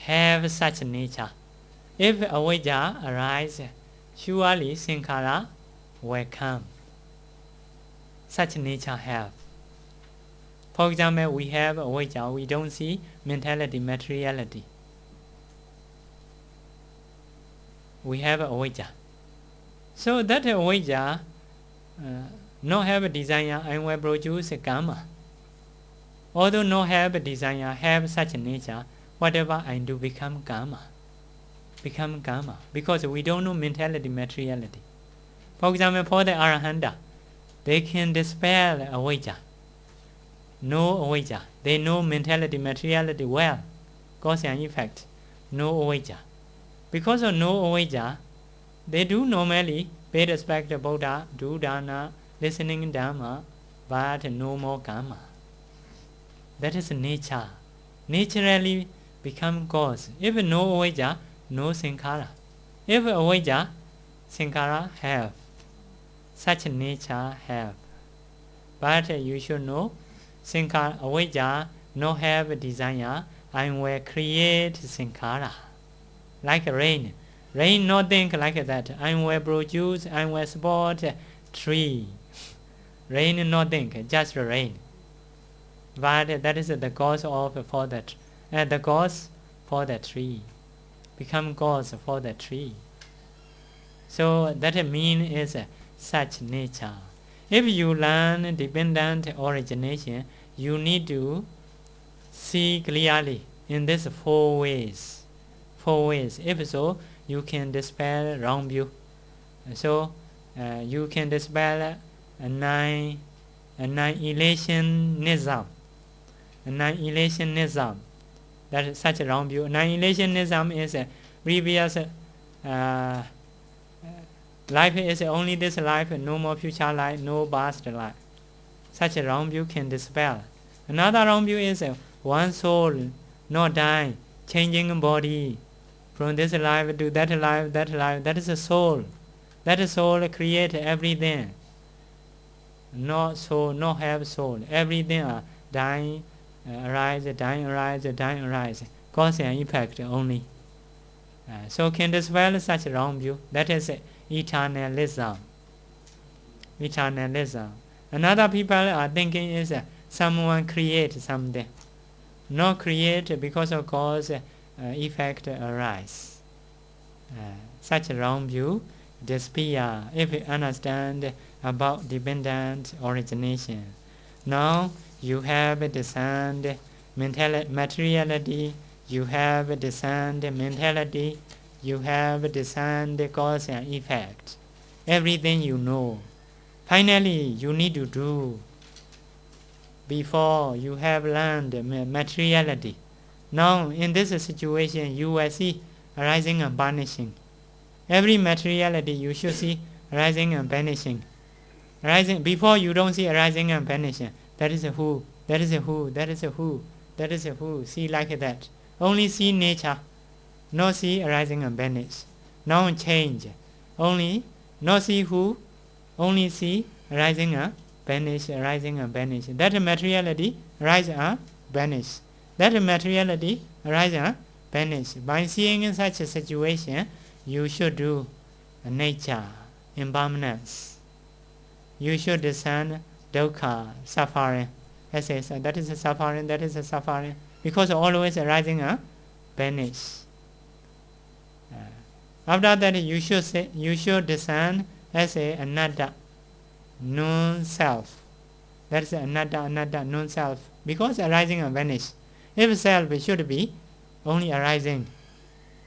have such nature. If avijja arise, surely sankhara will come. Such nature have. For example, we have avijja, we don't see mentality, materiality. We have avijja. So that avijja no have a desire and will produce a karma. Although no have a desire, have such a nature, whatever I do become karma. Become karma. Because we don't know mentality, materiality. For example, for the arahanta, they can dispel avijja. No avijja. They know mentality, materiality well. Cause and effect. No avijja. Because of no avijja, they do normally pay respect to Buddha, do dana, listening Dhamma, but no more karma. That is nature. Naturally become cause. If no avijja, no sankhara. If avijja, sankhara have. Such nature have. But you should know, sankhara, avijja no have desire, I will create sankhara. Like rain. Rain not think like that. I will produce, I will support tree. Rain not think, just rain. But that is the cause of for the cause for the tree. Become cause for the tree. So that mean is such nature. If you learn dependent origination, you need to see clearly in these 4 ways. 4 ways. If so, you can dispel wrong view. So you can dispel annihilationism. Annihilationism. That is such a wrong view. Annihilationism is previous life is only this life, no more future life, no past life. Such a wrong view can dispel. Another wrong view is one soul, not die, changing body from this life to that life, that life. That is a soul. That soul create everything. No soul, no have soul. Everything are dying, arise, dying, arise, dying, arise. Cause and effect only. So can dispel such a wrong view. That is eternalism. Eternalism. Another people are thinking is someone create something. Not create because of cause effect arise. Such a wrong view disappear if you understand about dependent origination. Now you have discerned materiality, you have discerned mentality, you have discerned cause and effect. Everything you know. Finally, you need to do before you have learned materiality. Now, in this situation, you will see arising and vanishing. Every materiality you should see arising and vanishing. Arising before you don't see arising and vanishing. That is a who. That is a who. That is a who. That is a who. See like that. Only see nature. No see arising and vanish. No change. Only no see who. Only see arising and vanish. Arising and vanish. That materiality arise and vanish. That materiality arise and vanish. By seeing in such a situation, you should do nature, impermanence. You should discern dukkha, suffering. That is a suffering, that is a suffering. Because always arising and vanish. After that, you should discern as a anatta, non-self. That is anatta, non-self. Because arising and vanish. If self should be only arising,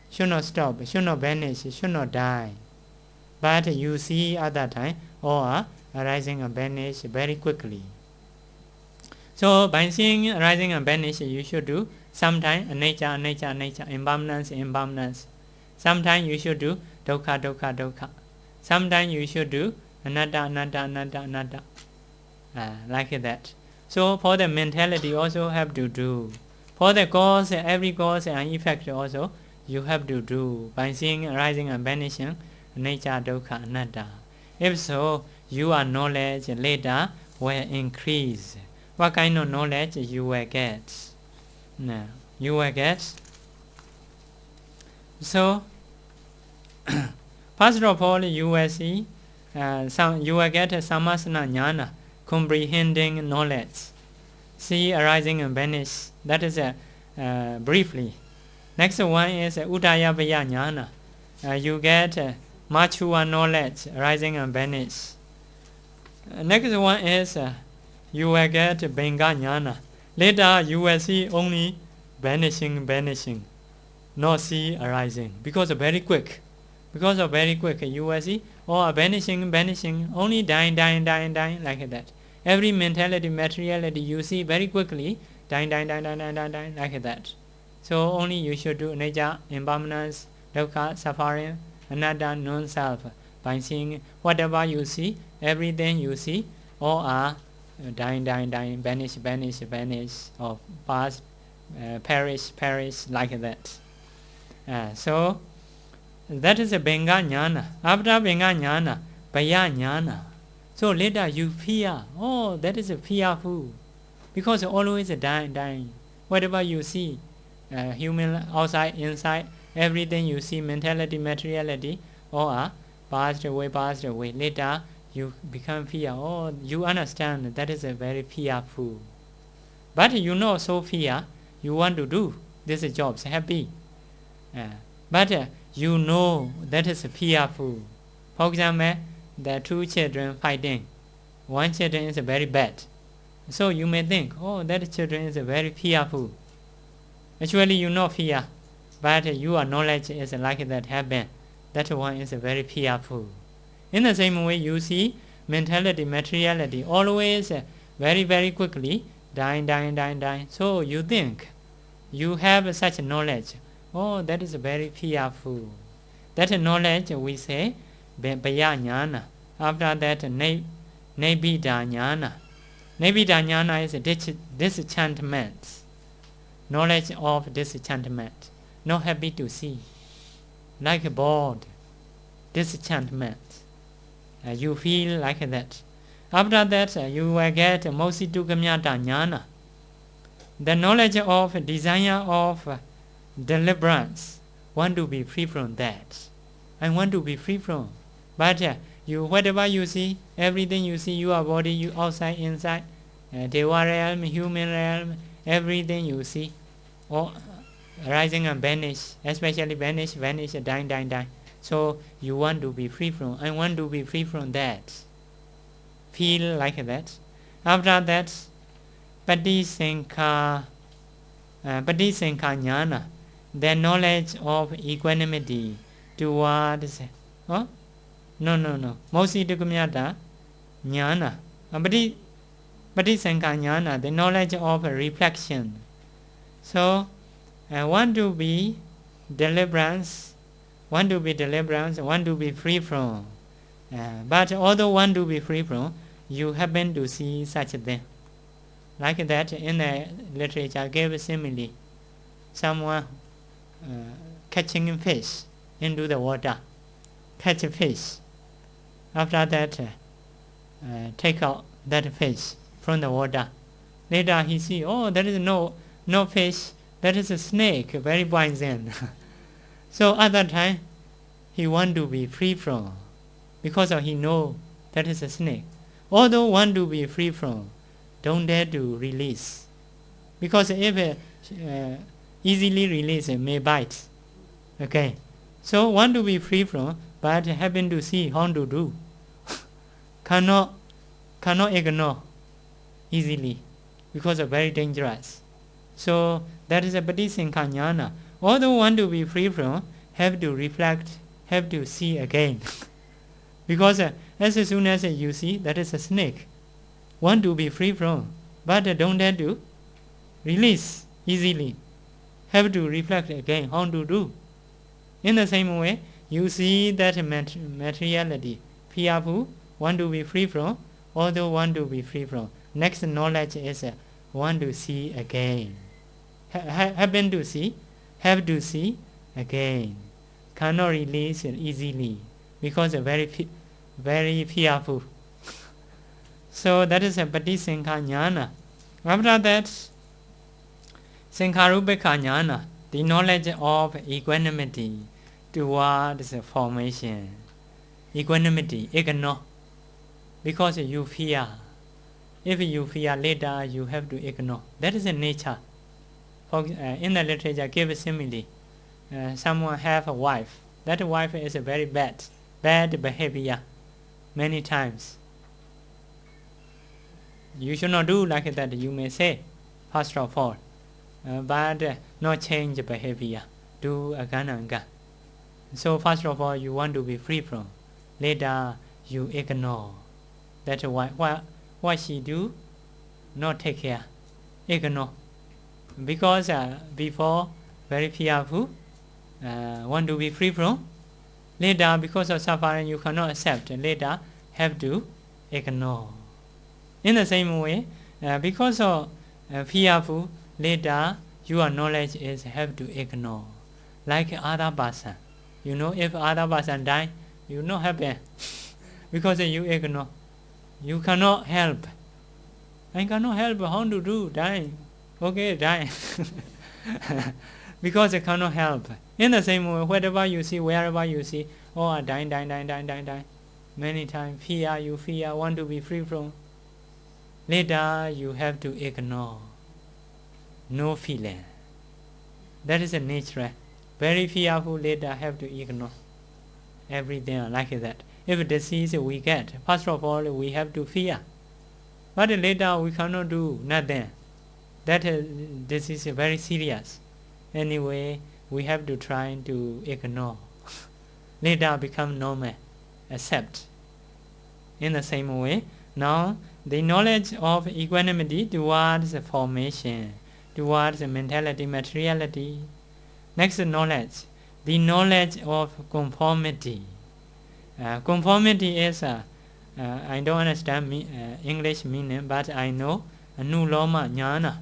should not stop, should not vanish, should not die. But you see at that time, all are arising and vanish very quickly. So by seeing arising and vanish, you should do sometimes nature, impermanence. Sometimes you should do dukkha. Sometimes you should do anatta. Like that. So for the mentality also have to do. For the cause, every cause and effect also you have to do. By seeing arising and vanishing, nature, dukkha, anatta. If so, your knowledge later will increase. What kind of knowledge you will get? Now, you will get. So, first of all, you will see, you will get samasana jnana, comprehending knowledge. See arising and vanish. That is briefly. Next one is udayabhaya jnana. You get mature knowledge, arising and vanish. Next one is you will get benga jnana. Later you will see only vanishing, not see arising. Because of very quick, you will see vanishing, only dying, like that. Every mentality, materiality you see very quickly, dying, like that. So only you should do nature, impermanence, dukkha, suffering, anatta, non-self. By seeing whatever you see, everything you see, all are dying, vanish, or past, perish, like that. So that is a benga jnana. After benga jnana, bhaya jnana. So later you fear, that is a fearful. Because always dying. Whatever you see, human, outside, inside, everything you see, mentality, materiality, all are passed away. Later you become fear. You understand that is a very fearful. But you know, so fear, you want to do this job, happy. But you know that is fearful. For example, the two children fighting. One children is very bad. So you may think, that children is very fearful. Actually you know fear, but your knowledge is like that happen. That one is very fearful. In the same way you see mentality, materiality, always very quickly dying. So you think you have such knowledge. That is very fearful. That knowledge we say bhaya jnana. After that nibbida jnana. Nibbida jnana is disenchantment. Knowledge of disenchantment. Not happy to see. Like bored. Disenchantment. You feel like that. After that you will get mosidukamyata jnana. The knowledge of desire of deliverance. Want to be free from that. I want to be free from. But whatever you see, everything you see, your body, you outside, inside, Deva realm, human realm, everything you see, rising and vanish, especially vanish, dying. So you want to be free from. I want to be free from that. Feel like that. After that, Patisankha jnana, the knowledge of equanimity towards no. Mosi Dukumyata jnana. Patisankha jnana, the knowledge of reflection. So want to be deliverance, want to be free from. But although want to be free from, you happen to see such a thing. Like that, in the literature, gave a simile. Someone catching fish into the water, catch a fish. After that, take out that fish from the water. Later he see, oh, there is no fish. That is a snake, very poison. So other time, he want to be free from, because he know that is a snake. Although want to be free from, don't dare to release, because if easily release, it may bite. Okay, so want to be free from, but happen to see how to do. cannot ignore easily, because it's very dangerous. So that is a patisankha jnana. Although want to be free from, have to reflect, have to see again. Because as soon as you see that is a snake, want to be free from, but don't dare to release easily. Have to reflect again how to do. In the same way, you see that materiality, fearful, want to be free from, although want to be free from. Next knowledge is want to see again. Happen to see, have to see again. Cannot release it easily, because very fearful. So that is a patisankha jnana. After that, sankharupekha jnana, the knowledge of equanimity towards formation. Equanimity, ignore, because you fear. If you fear, later you have to ignore. That is a nature. In the literature, give a simile. Someone have a wife. That wife is a very bad behavior many times. You should not do like that, you may say, first of all. But not change behavior. Do agananga. So first of all, you want to be free from. Later, you ignore. That's why what she do? Not take care. Ignore. Because before, very fearful, want to be free from. Later, because of suffering, you cannot accept. Later, have to ignore. In the same way, because of fearful, later, your knowledge is have to ignore. Like other person. You know, if other person die, you not happy. Because you ignore. You cannot help. I cannot help, how to do? Die. Okay, die. Because I cannot help. In the same way, wherever you see, wherever you see, oh, die. Many times, you fear, want to be free from. Later, you have to ignore. No feeling. That is a nature. Very fearful, later have to ignore. Everything like that. If disease we get, first of all, we have to fear. But later, we cannot do nothing. This is very serious. Anyway, we have to try to ignore. Later become normal, accept. In the same way, now the knowledge of equanimity towards formation, towards mentality, materiality. Next knowledge, the knowledge of conformity. Conformity is, I don't understand English meaning, but I know Anuloma Jnana,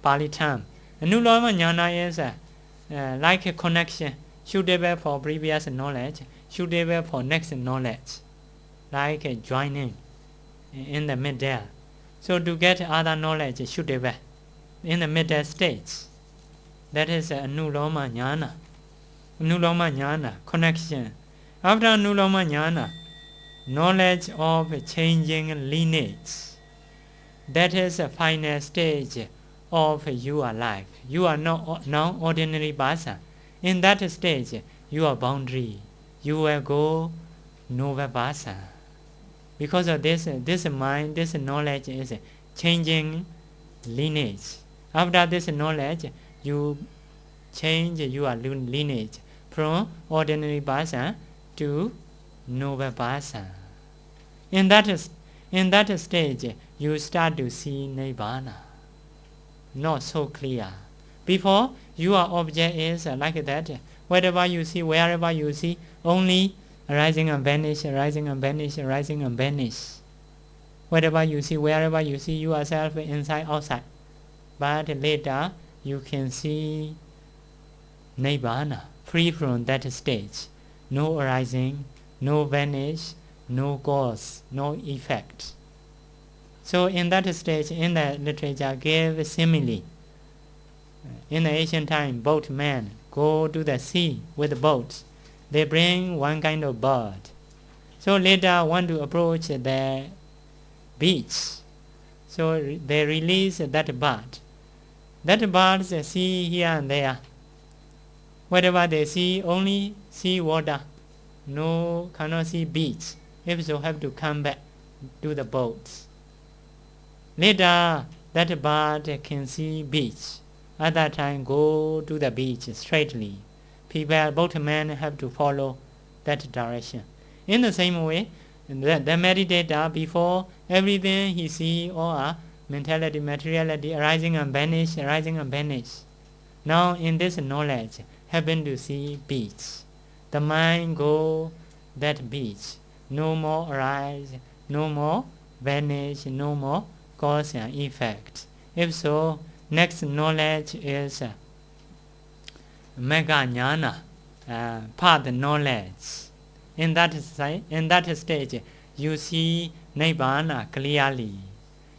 Pali term. Anuloma Jnana is like a connection, suitable for previous knowledge, suitable for next knowledge, like a joining in the middle. So to get other knowledge suitable in the middle stage, that is Anuloma Jnana. Anuloma Jnana, connection. After Anuloma Jnana, knowledge of changing lineage. That is the final stage of your life. You are not now ordinary person. In that stage, you are boundary. You will go noble person. Because of this mind, this knowledge is changing lineage. After this knowledge, you change your lineage from ordinary person to noble person. In that stage, you start to see Nibbana. Not so clear. Before, your object is like that. Whatever you see, wherever you see, only arising and vanish, arising and vanish, arising and vanish. Whatever you see, wherever you see yourself, inside, outside. But later, you can see Nibbana, free from that stage. No arising, no vanish, no cause, no effect. So in that stage, in the literature, gave simile. In the ancient time, boatmen go to the sea with boats. They bring one kind of bird. So later want to approach the beach. So they release that bird. That bird see here and there. Whatever they see, only see water. No, cannot see beach. If so, have to come back to the boats. Later, that bird can see beach. At that time, go to the beach straightly. People, boatmen have to follow that direction. In the same way, the meditator, before everything he see or mentality, materiality, arising and vanish, arising and vanish. Now in this knowledge, happen to see beach. The mind go that beach. No more arise, no more vanish, no more cause and effect. If so, next knowledge is Mega Jnana, path knowledge. In that stage, you see Nibbana clearly.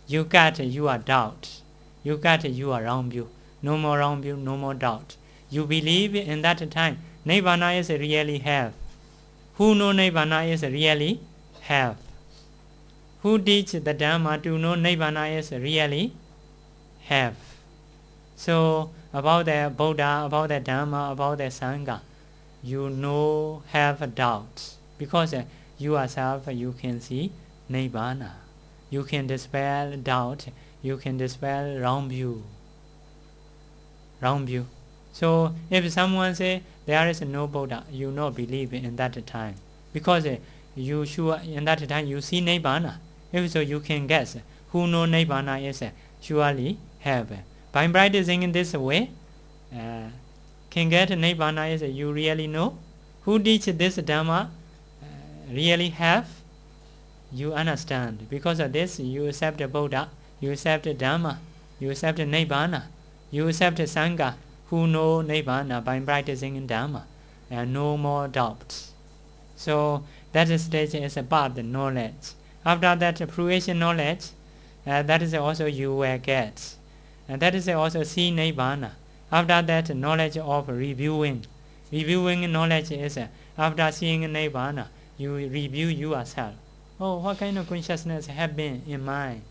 You got your doubt. You got your wrong view. No more wrong view, no more doubt. You believe in that time, Nibbana is really have. Who know Nibbana is really have. Who teach the Dhamma to know Nibbana is really have. So about the Buddha, about the Dhamma, about the Sangha, you know have doubts. Because you yourself, you can see Nibbana. You can dispel doubt. You can dispel wrong view. Wrong view. So if someone say there is no Buddha, you not believe in that time. Because you sure in that time you see Nibbana. If so, you can guess who know Nibbana is surely have. By practicing in this way, can get Nibbana is you really know. Who teach this Dhamma really have. You understand. Because of this, you accept the Buddha, you accept the Dhamma, you accept Nibbana, you accept Sangha, who know Nibbana by practicing in Dhamma, and no more doubts. So that stage is about the knowledge. After that fruition knowledge, that is also you will get. And that is also see Nibbana. After that knowledge of reviewing. Reviewing knowledge is after seeing Nibbana, you review yourself. Oh, what kind of consciousness have been in mind?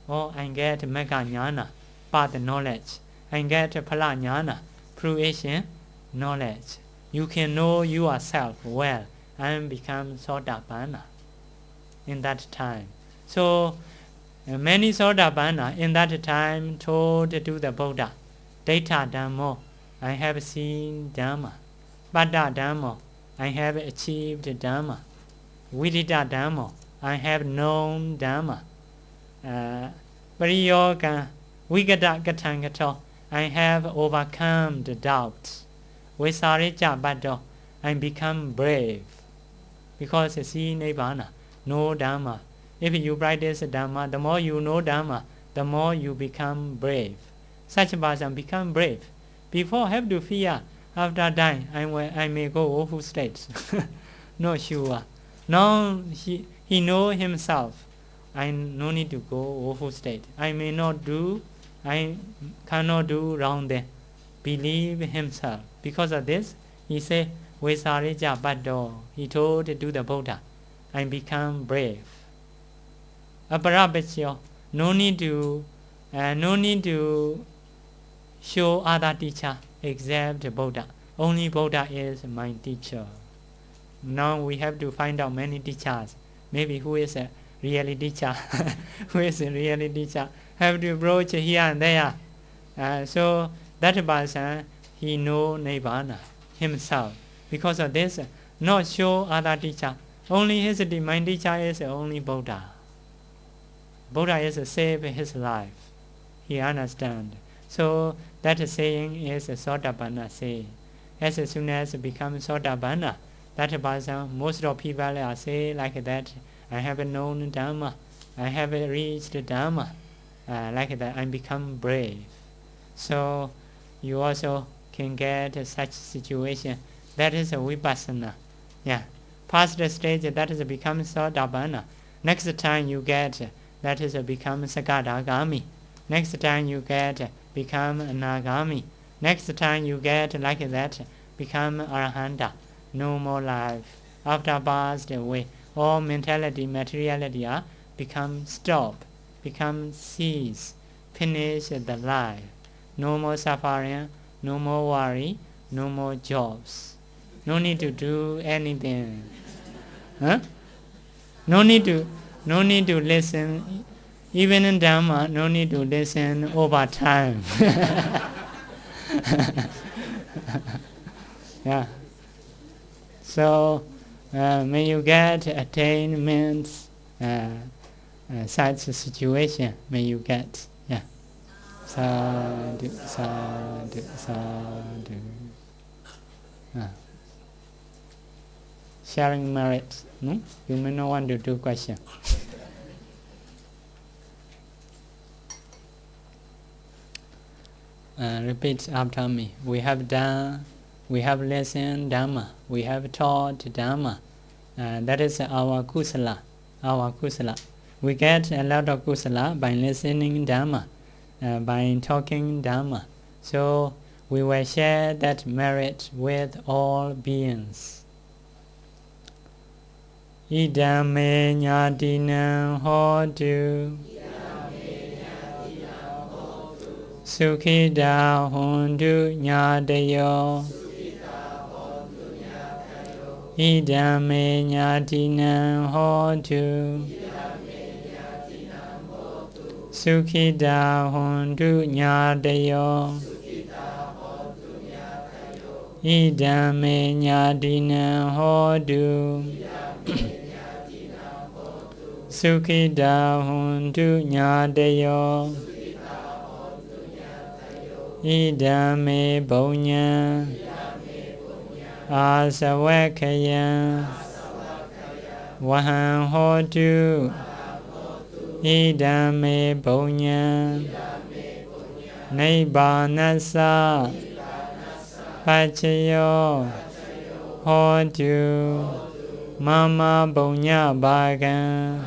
Oh, I get Mega Jnana, path knowledge. I get Phala Jnana, fruition knowledge. You can know yourself well and become Sotapanna in that time. So, many Sotapanna in that time told to the Buddha, Data Dhammo, I have seen Dhamma. Bhatta Dhammo, I have achieved Dhamma. Vidita Dhammo, I have known Dhamma. Pariyoga, Vigata Gatangato, I have overcome the doubts. Visarija Bhatta, I become brave. Because see Nibbana, know Dhamma. If you practice Dhamma, the more you know Dhamma, the more you become brave. Such a person become brave. Before have to fear, after dying, I may go awful states. Not sure. Now he know himself. I no need to go awful state. I cannot do wrong there. Believe himself. Because of this, he say, Vesarija Bhatta. He told to the Buddha, I become brave. Aparabhasya, no need to show other teacher except Buddha. Only Buddha is my teacher. Now we have to find out many teachers. Maybe who is really teacher, who is a really teacher, have to approach here and there. So that person, he know Nibbana himself. Because of this, not show other teacher. Only his divine teacher is only Buddha. Buddha is save his life. He understand. So that saying is a Sotapanna saying. As soon as it becomes Sotapanna, that person, most of people are say like that, I have known Dhamma, I have reached Dhamma, like that, I become brave. So you also can get such situation. That is a Vipassanā. Yeah. Past the stage, that is become Sotapanna. Next time you get, that is become Sakadagami. Next time you get, become Anagami. Next time you get like that, become Arahanta. No more life. After passed away, all mentality, materiality are become stop, become cease, finish the life. No more suffering, no more worry, no more jobs. No need to do anything. Huh? No need to listen. Even in Dhamma, no need to listen over time. Yeah. So when you get attainments, such a situation, may you get. Yeah. Sadhu, sadhu, sadhu. Sharing merit. No? You may not want to do question. Repeat after me. We have done, we have listened Dhamma, we have taught Dhamma. That is our kusala, our kusala. We get a lot of kusala by listening Dhamma, by talking Dhamma. So we will share that merit with all beings. Idame nyadinam hotu Sukhida hondu nyadayo Idame nyadinam hotu Sukhida hondu nyadayo Idame nyadinam hotu Sukhida hondu nyadayo Idame Bonya Asawakaya Wahan Hotu Idame Bonya Nibbanasa Pachayo Hotu Mama Bonya Bhagan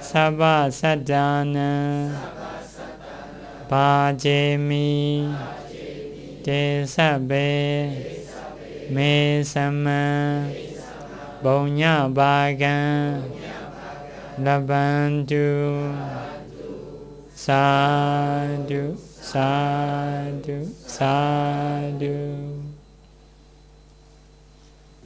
Sabha Sadhana Pajemi Tesabe Mesama Bonya Bhagan Labantu Sadhu Sadhu Sadhu